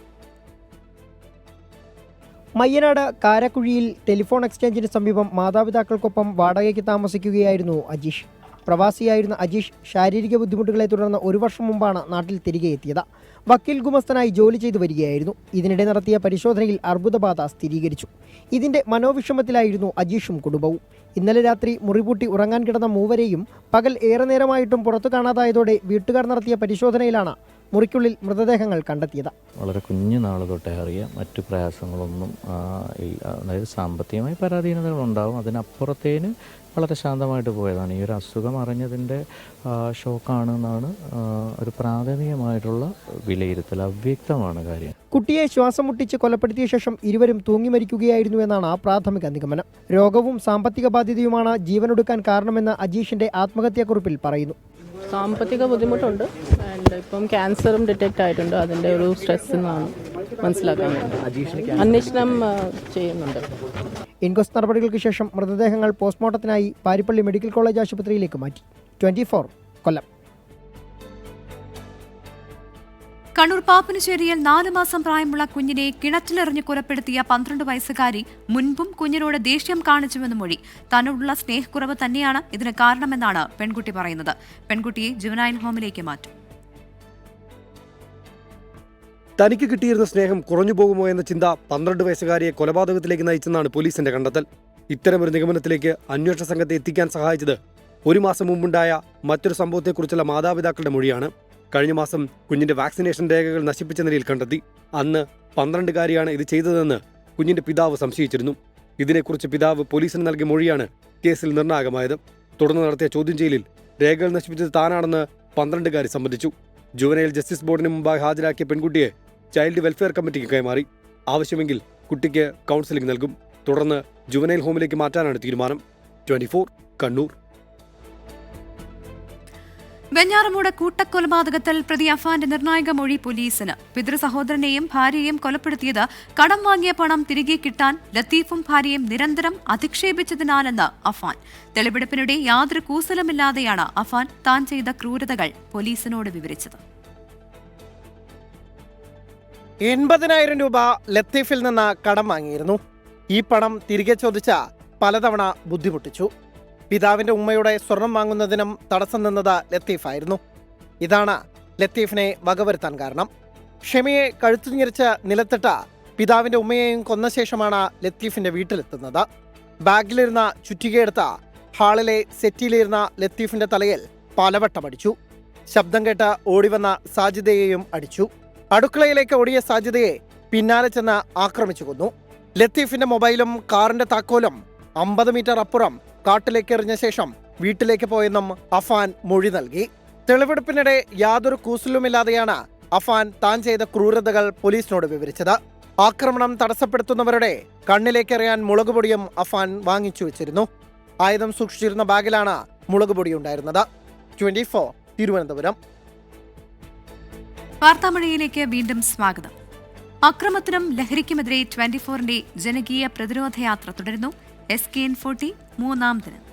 മയ്യനാട് കാരക്കുഴിയിൽ ടെലിഫോൺ എക്സ്ചേഞ്ചിന് സമീപം മാതാപിതാക്കൾക്കൊപ്പം വാടകയ്ക്ക് താമസിക്കുകയായിരുന്നു അജീഷ്. പ്രവാസിയായിരുന്ന അജീഷ് ശാരീരിക ബുദ്ധിമുട്ടുകളെ തുടർന്ന് 1 വർഷം മുമ്പാണ് നാട്ടിൽ തിരികെ എത്തിയത്. വക്കീൽ ഗുമസ്തനായി ജോലി ചെയ്തു വരികയായിരുന്നു. ഇതിനിടെ നടത്തിയ പരിശോധനയിൽ അർബുദബാധ സ്ഥിരീകരിച്ചു. ഇതിന്റെ മനോവിഷമത്തിലായിരുന്നു അജീഷും കുടുംബവും. ഇന്നലെ രാത്രി മുറിപൂട്ടി ഉറങ്ങാൻ കിടന്ന മൂവരെയും പകൽ ഏറെ നേരമായിട്ടും പുറത്തു കാണാതായതോടെ വീട്ടുകാർ നടത്തിയ പരിശോധനയിലാണ് മുറിക്കുള്ളിൽ മൃതദേഹങ്ങൾ കണ്ടെത്തിയത്. വളരെ കുഞ്ഞു നാൾ തൊട്ടേ അറിയാം, മറ്റു പ്രയാസങ്ങളൊന്നും അതായത് സാമ്പത്തികമായി പരാധീനതകളുണ്ടാവും, അതിനപ്പുറത്തേന് വളരെ ശാന്തമായിട്ട് പോയതാണ്. ഈ ഒരു അസുഖം അറിഞ്ഞതിൻ്റെ ഷോക്കാണെന്നാണ് ഒരു പ്രാഥമികമായിട്ടുള്ള വിലയിരുത്തൽ. അവ്യക്തമാണ് കാര്യം. കുട്ടിയെ ശ്വാസം മുട്ടിച്ച് കൊലപ്പെടുത്തിയ ശേഷം ഇരുവരും തൂങ്ങി മരിക്കുകയായിരുന്നുവെന്നാണ് പ്രാഥമിക നിഗമനം. രോഗവും സാമ്പത്തിക ബാധ്യതയുമാണ് ജീവനൊടുക്കാൻ കാരണമെന്ന് അജീഷിന്റെ ആത്മഹത്യാക്കുറിപ്പിൽ പറയുന്നു. സാമ്പത്തിക ബുദ്ധിമുട്ടുണ്ട്, ഇപ്പം ക്യാൻസറും ഡിറ്റക്റ്റ് ആയിട്ടുണ്ട്. അതിൻ്റെ ഒരു സ്ട്രെസ് എന്നാണ് മനസ്സിലാക്കാൻ അന്വേഷണം ചെയ്യുന്നുണ്ട്. ഇൻക്വസ്റ്റ് നടപടികൾക്ക് ശേഷം മൃതദേഹങ്ങൾ പോസ്റ്റ്മോർട്ടത്തിനായി പാരിപ്പള്ളി മെഡിക്കൽ കോളേജ് ആശുപത്രിയിലേക്ക് മാറ്റി. 24 കൊല്ലം. കണ്ണൂർ പാപ്പനശ്ശേരിയിൽ 4 മാസം പ്രായമുള്ള കുഞ്ഞിനെ കിണറ്റിലെറിഞ്ഞ് കൊലപ്പെടുത്തിയ 12 വയസ്സുകാരി മുൻപും കുഞ്ഞിനോട് ദേഷ്യം കാണിച്ചുവെന്ന് മൊഴി. തന്നോടുള്ള സ്നേഹക്കുറവ് തന്നെയാണ് ഇതിന് കാരണമെന്നാണ് പെൺകുട്ടി പറയുന്നത്. പെൺകുട്ടിയെ ജുവനൈൽ ഹോമിലേക്ക് മാറ്റും. തനിക്ക് കിട്ടിയിരുന്ന സ്നേഹം കുറഞ്ഞു പോകുമോ എന്ന ചിന്ത 12 വയസ്സുകാരിയെ കൊലപാതകത്തിലേക്ക് നയിച്ചെന്നാണ് പോലീസിന്റെ കണ്ടെത്തൽ. ഇത്തരമൊരു നിഗമനത്തിലേക്ക് അന്വേഷണ സംഘത്തെ എത്തിക്കാൻ സഹായിച്ചത് 1 മാസം മുമ്പുണ്ടായ മറ്റൊരു സംഭവത്തെക്കുറിച്ചുള്ള മാതാപിതാക്കളുടെ മൊഴിയാണ്. കഴിഞ്ഞ മാസം കുഞ്ഞിന്റെ വാക്സിനേഷൻ രേഖകൾ നശിപ്പിച്ച നിലയിൽ കണ്ടെത്തി. അന്ന് 12-കാരിയാണ് ഇത് ചെയ്തതെന്ന് കുഞ്ഞിന്റെ പിതാവ് സംശയിച്ചിരുന്നു. ഇതിനെക്കുറിച്ച് പിതാവ് പോലീസിന് നൽകിയ മൊഴിയാണ് കേസിൽ നിർണായകമായത്. തുടർന്ന് നടത്തിയ ചോദ്യം ചെയ്യലിൽ രേഖകൾ നശിപ്പിച്ചത് താനാണെന്ന് 12-കാരി സമ്മതിച്ചു. ജുവനൈൽ ജസ്റ്റിസ് ബോർഡിന് മുമ്പായി ഹാജരാക്കിയ പെൺകുട്ടിയെ ചൈൽഡ് വെൽഫെയർ കമ്മിറ്റിക്ക് കൈമാറി. ആവശ്യമെങ്കിൽ കുട്ടിക്ക് കൗൺസിലിംഗ് നൽകും. തുടർന്ന് ജുവനൈൽ ഹോമിലേക്ക് മാറ്റാനാണ് തീരുമാനം. 24 കണ്ണൂർ. വെഞ്ഞാറമൂട് കൂട്ടക്കൊലപാതകത്തിൽ പ്രതി അഫാന്റെ നിർണായക മൊഴി പോലീസിന്. പിതൃ സഹോദരനെയും ഭാര്യയെയും കൊലപ്പെടുത്തിയത് കടം വാങ്ങിയ പണം തിരികെ കിട്ടാൻ ലത്തീഫും ഭാര്യയും നിരന്തരം അധിക്ഷേപിച്ചതിനാലെന്ന് അഫാൻ. തെളിവെടുപ്പിനിടെ യാതൊരു കൂസലുമില്ലാതെയാണ് അഫാൻ താൻ ചെയ്ത ക്രൂരതകൾ പോലീസിനോട് വിവരിച്ചത്. 80,000 രൂപ ലത്തീഫിൽ നിന്ന് കടം വാങ്ങിയിരുന്നു. ഈ പണം തിരികെ ചോദിച്ച പലതവണ ബുദ്ധിമുട്ടിച്ചു. പിതാവിന്റെ ഉമ്മയുടെ സ്വർണം വാങ്ങുന്നതിനും തടസ്സം നിന്നത് ലത്തീഫായിരുന്നു. ഇതാണ് ലത്തീഫിനെ വകവരുത്താൻ കാരണം. ഷെമിയെ കഴുത്തുഞ്ഞിരിച്ച് നിലത്തിട്ട പിതാവിന്റെ ഉമ്മയെയും കൊന്ന ശേഷമാണ് ലത്തീഫിന്റെ വീട്ടിലെത്തുന്നത്. ബാഗിലിരുന്ന ചുറ്റികയെടുത്ത ഹാളിലെ സെറ്റിയിലിരുന്ന ലത്തീഫിന്റെ തലയിൽ പലവട്ടം അടിച്ചു. ശബ്ദം കേട്ട് ഓടിവന്ന സാജിദയെയും അടിച്ചു. അടുക്കളയിലേക്ക് ഓടിയ സാജിദയെ പിന്നാലെ ചെന്ന് ആക്രമിച്ചു കൊന്നു. ലത്തീഫിന്റെ മൊബൈലും കാറിന്റെ താക്കോലും 50 മീറ്റർ അപ്പുറം കാട്ടിലേക്ക് എറിഞ്ഞ ശേഷം വീട്ടിലേക്ക് പോയെന്നും അഫാൻ മൊഴി നൽകി. തെളിവെടുപ്പിനിടെ യാതൊരു കൂസലുമില്ലാതെയാണ് അഫാൻ താൻ ചെയ്ത ക്രൂരതകൾ പോലീസിനോട് വിവരിച്ചത്. ആക്രമണം തടസ്സപ്പെടുത്തുന്നവരുടെ കണ്ണിലേക്കെറിയാൻ മുളകുപൊടിയും അഫാൻ വാങ്ങിച്ചു വെച്ചിരുന്നു. ആയുധം സൂക്ഷിച്ചിരുന്ന ബാഗിലാണ് മുളകുപൊടി ഉണ്ടായിരുന്നത്. 24 തിരുവനന്തപുരം. വാർത്താമഴയിലേക്ക് വീണ്ടും സ്വാഗതം. അക്രമത്തിനും ലഹരിക്കുമെതിരെ 24ന്റെ ജനകീയ പ്രതിരോധ യാത്ര തുടരുന്നു. SKN40 മൂന്നാം ദിനം.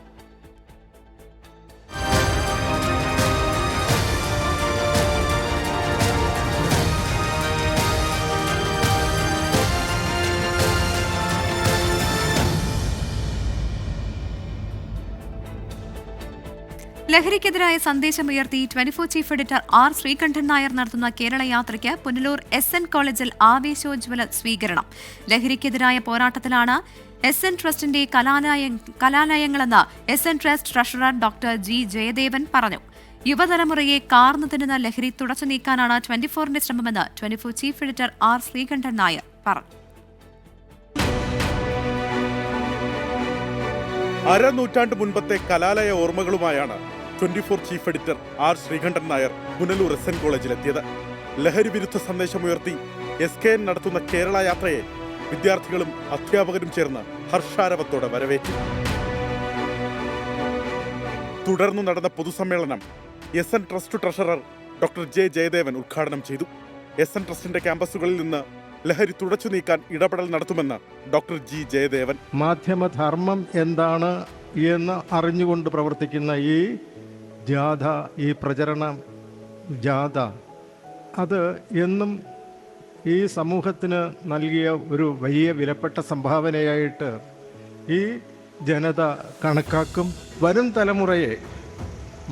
ലഹരിക്കെതിരായ സന്ദേശമുയർത്തി 24 chief editor R Sreekandan Nair നടത്തുന്ന കേരള യാത്രയ്ക്ക് പുനലൂർ SN കോളേജിൽ ആവേശോജ്വല സ്വീകരണം. ലഹരിക്കെതിരായ പോരാട്ടത്തിലാണ് SN ട്രസ്റ്റിന്റെ കലാലയങ്ങളെന്ന് SN trust treasurer doctor G Jayadevan പറഞ്ഞു. യുവതലമുറയെ കാർന്നു തിന്നുന്ന ലഹരി തുടച്ചു നീക്കാനാണ് 24ന്റെ ശ്രമമെന്ന് 24 chief editor R Sreekandan Nair പറഞ്ഞു. അരനൂറ്റാണ്ട് മുൻപത്തെ കലാലയ ഓർമ്മകളുമായാണ് 24 chief editor R Sreekandan Nair Punalur SN കോളേജിലെത്തിയത്. ലഹരി വിരുദ്ധ സന്ദേശമുയർത്തി SKN നടത്തുന്ന കേരള യാത്രയെ വിദ്യാർത്ഥികളും അധ്യാപകരും ചേർന്ന് ഹർഷാരവത്തോടെ വരവേറ്റു. തുടർന്ന് നടന്ന പൊതുസമ്മേളനം SN trust treasurer doctor J Jayadevan ഉദ്ഘാടനം ചെയ്തു. SN ട്രസ്റ്റിന്റെ ക്യാമ്പസുകളിൽ നിന്ന് ലഹരി തുടച്ചു നീക്കാൻ ഇടപെടൽ നടത്തുമെന്ന് ഡോക്ടർ G ജയദേവൻ. മാധ്യമധർമ്മം എന്താണ് എന്ന് അറിഞ്ഞുകൊണ്ട് പ്രവർത്തിക്കുന്ന ഈ ജാഥ, ഈ പ്രചരണ ജാഥ, അത് എന്നും ഈ സമൂഹത്തിന് നൽകിയ ഒരു വലിയ വിലപ്പെട്ട സംഭാവനയായിട്ട് ഈ ജനത കണക്കാക്കും. വരും തലമുറയെ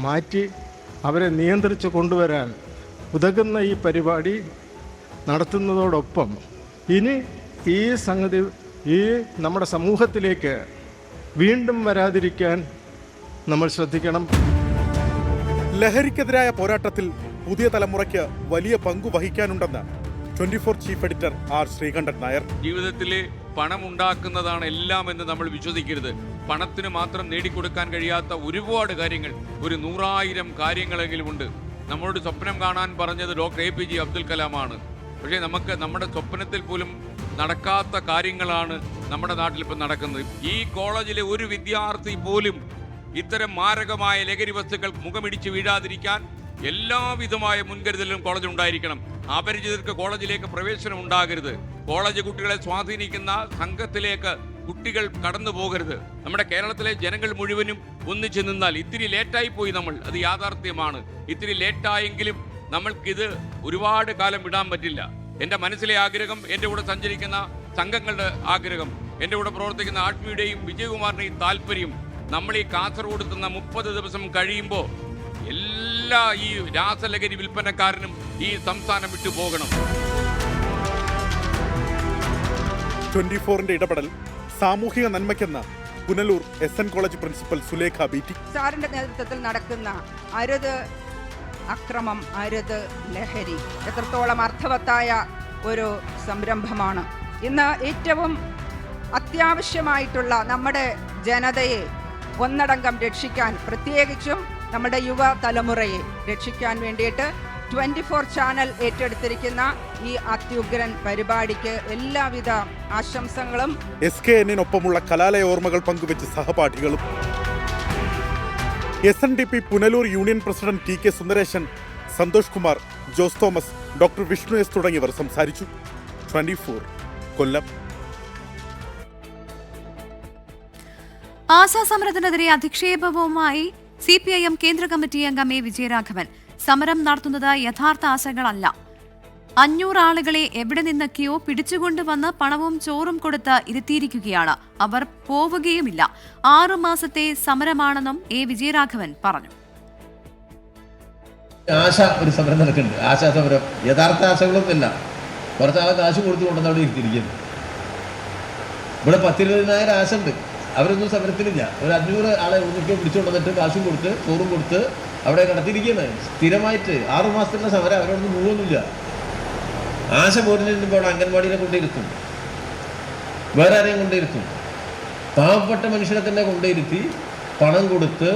മാറ്റി അവരെ നിയന്ത്രിച്ച് കൊണ്ടുവരാൻ ഉതകുന്ന ഈ പരിപാടി നടത്തുന്നതോടൊപ്പം ഇനി ഈ സംഗതി ഈ നമ്മുടെ സമൂഹത്തിലേക്ക് വീണ്ടും വരാതിരിക്കാൻ നമ്മൾ ശ്രദ്ധിക്കണം. ലഹരിക്കെതിരായ പോരാട്ടത്തിൽ പുതിയ തലമുറയ്ക്ക് വലിയ പങ്കു വഹിക്കാനുണ്ടെന്ന് 24 chief editor R Sreekandan Nair. ജീവിതത്തിൽ പണം ഉണ്ടാക്കുന്നതാണ് എല്ലാം എന്ന് നമ്മൾ വിശ്വസിക്കരുത്. പണത്തിന് മാത്രം നേടിക്കൊടുക്കാൻ കഴിയാത്ത ഒരുപാട് കാര്യങ്ങൾ, ഒരു 100,000 കാര്യങ്ങളെങ്കിലും ഉണ്ട്. നമ്മളോട് സ്വപ്നം കാണാൻ പറഞ്ഞത് ഡോക്ടർ APJ അബ്ദുൽ കലാമാണ്. പക്ഷേ നമുക്ക് നമ്മുടെ സ്വപ്നത്തിൽ പോലും നടക്കാത്ത കാര്യങ്ങളാണ് നമ്മുടെ നാട്ടിൽ ഇപ്പം നടക്കുന്നത്. ഈ കോളേജിലെ ഒരു വിദ്യാർത്ഥി പോലും ഇത്തരം മാരകമായ ലഹരി വസ്തുക്കൾ മുഖമിടിച്ച് വീഴാതിരിക്കാൻ എല്ലാവിധമായ മുൻകരുതലും കോളേജിൽ ഉണ്ടായിരിക്കണം. അപരിചിതർക്ക് കോളേജിലേക്ക് പ്രവേശനം ഉണ്ടാകരുത്. കോളേജ് കുട്ടികളെ സ്വാധീനിക്കുന്ന സംഘത്തിലേക്ക് കുട്ടികൾ കടന്നു പോകരുത്. നമ്മുടെ കേരളത്തിലെ ജനങ്ങൾ മുഴുവനും ഒന്നിച്ചു നിന്നാൽ, ഇത്തിരി ലേറ്റായി പോയി നമ്മൾ, അത് യാഥാർത്ഥ്യമാണ്. ഇത്തിരി ലേറ്റായെങ്കിലും നമ്മൾക്കിത് ഒരുപാട് കാലം വിടാൻ പറ്റില്ല. എൻ്റെ മനസ്സിലെ ആഗ്രഹം, എൻ്റെ കൂടെ സഞ്ചരിക്കുന്ന സംഘങ്ങളുടെ ആഗ്രഹം, എൻ്റെ കൂടെ പ്രവർത്തിക്കുന്ന ആത്മീയുടെയും വിജയകുമാറിൻ്റെയും താല്പര്യം, നമ്മൾ ഈ കാസർഗോഡ് എത്തുന്ന 30 ദിവസം കഴിയുമ്പോൾ എല്ലാ ഈ രാസലഹരി വിൽപ്പനക്കാരനും ഈ സംസ്ഥാനം വിട്ടു പോകണം. 24ന്റെ ഇടപെടൽ സാമൂഹിക നന്മയ്ക്കെന്ന് Punalur SN college principal Sulekha BT. സാറിന്റെ നേതൃത്വത്തിൽ നടക്കുന്ന അരുത് അക്രമം, അരുത് ലഹരി എത്രത്തോളം അർത്ഥവത്തായ ഒരു സംരംഭമാണ്. ഇന്ന് ഏറ്റവും അത്യാവശ്യമായിട്ടുള്ള നമ്മുടെ ജനതയെ ഒന്നടങ്കം രക്ഷിക്കാൻ, പ്രത്യേകിച്ചും നമ്മുടെ യുവ തലമുറയെ രക്ഷിക്കാൻ വേണ്ടിയിട്ട് 24 ചാനൽ ഏറ്റെടുത്തിരിക്കുന്ന ഈ അത്യുഗ്രൻ പരിപാടിക്ക് എല്ലാവിധ ആശംസകളും. SKNനൊപ്പമുള്ള കലാലയ ഓർമ്മകൾ പങ്കുവെച്ച് സഹപാഠികളും. SNDP Punalur union president TK Sundaresan, Santhosh Kumar, Jose Thomas, doctor Vishnu S തുടങ്ങിയവർ സംസാരിച്ചു. 24 കൊല്ലം. ആശാസമരത്തിനെതിരെ അധിക്ഷേപവുമായി CPIM കേന്ദ്ര കമ്മിറ്റി അംഗം A വിജയരാഘവൻ. സമരം നടത്തുന്നത് യഥാർത്ഥ ആശകളല്ല. 500 ആളുകളെ എവിടെ നിന്നൊക്കെയോ പിടിച്ചുകൊണ്ടുവന്ന് പണവും ചോറും കൊടുത്ത് ഇരുത്തിയിരിക്കുകയാണ്. അവർ പോവുകയുമില്ല. 6 മാസത്തെ സമരമാണെന്നും A വിജയരാഘവൻ പറഞ്ഞു. ആശ ഒരു സമരം നടക്കുന്നുണ്ട്. ആശാ സമരം യഥാർത്ഥ ആശകളൊന്നുമില്ല. കുറച്ചാളെ കാശ് കൊടുത്തുകൊണ്ടെന്ന് അവിടെ ഇരുത്തിയിരിക്കുന്നു. ഇവിടെ 10,20,000 ആശ ഉണ്ട്. അവരൊന്നും സമരത്തിലില്ല. ഒരു 500 ആളെ ഒന്നിക്കോ പിടിച്ചുകൊണ്ടിട്ട് കാശും കൊടുത്ത് ചോറും കൊടുത്ത് അവിടെ കിടത്തിയിരിക്കുന്നത് സ്ഥിരമായിട്ട്. 6 മാസത്തിലുള്ള സമരം അവരൊന്നും പോകുന്നില്ല. ആശ പോരുന്നതിന് അവിടെ അംഗൻവാടിനെ കൊണ്ടിരുത്തും, വേറെ ആരെയും കൊണ്ടിരുത്തും. പാവപ്പെട്ട മനുഷ്യരെ തന്നെ കൊണ്ടിരുത്തി പണം കൊടുത്ത്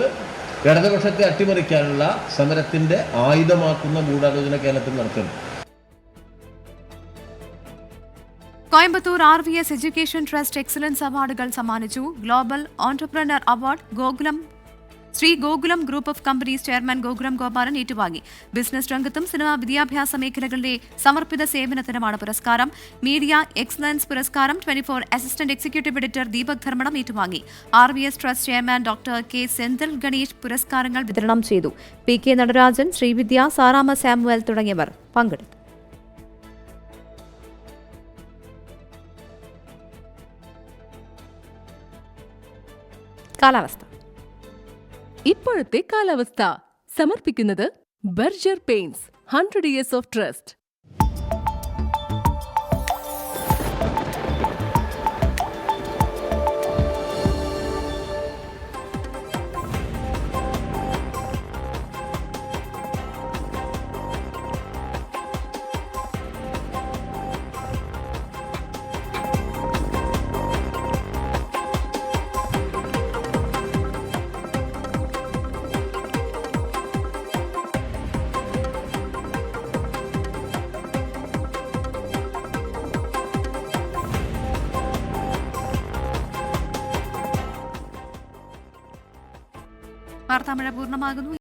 ഇടതുപക്ഷത്തെ അട്ടിമറിക്കാനുള്ള സമരത്തിന്റെ ആയുധമാക്കുന്ന ഗൂഢാലോചന കേരളത്തിൽ നടത്തുന്നു. Coimbatore RVS education trust excellence അവാർഡുകൾ സമ്മാനിച്ചു. Global entrepreneur award Shri Gokulam group of companies chairman Gokulam Gopalan ഏറ്റുവാങ്ങി. ബിസിനസ് രംഗത്തും സിനിമ, വിദ്യാഭ്യാസ മേഖലകളിലെ സമർപ്പിത സേവനത്തിനുമാണ് പുരസ്കാരം. മീഡിയ എക്സലൻസ് പുരസ്കാരം 24 assistant executive editor Deepak Dharmadam ഏറ്റുവാങ്ങി. RVS trust chairman doctor K Senthil Ganesh പുരസ്കാരങ്ങൾ വിതരണം ചെയ്തു. PK നടരാജൻ, ശ്രീവിദ്യ, സാറാമ സാമുവൽ തുടങ്ങിയവർ പങ്കെടുത്തു. കാലാവസ്ഥ. ഇപ്പോഴത്തെ കാലാവസ്ഥ സമർപ്പിക്കുന്നത് Berger paints 100 years of trust. വാർത്താമഴ പൂർണ്ണമാകുന്നു.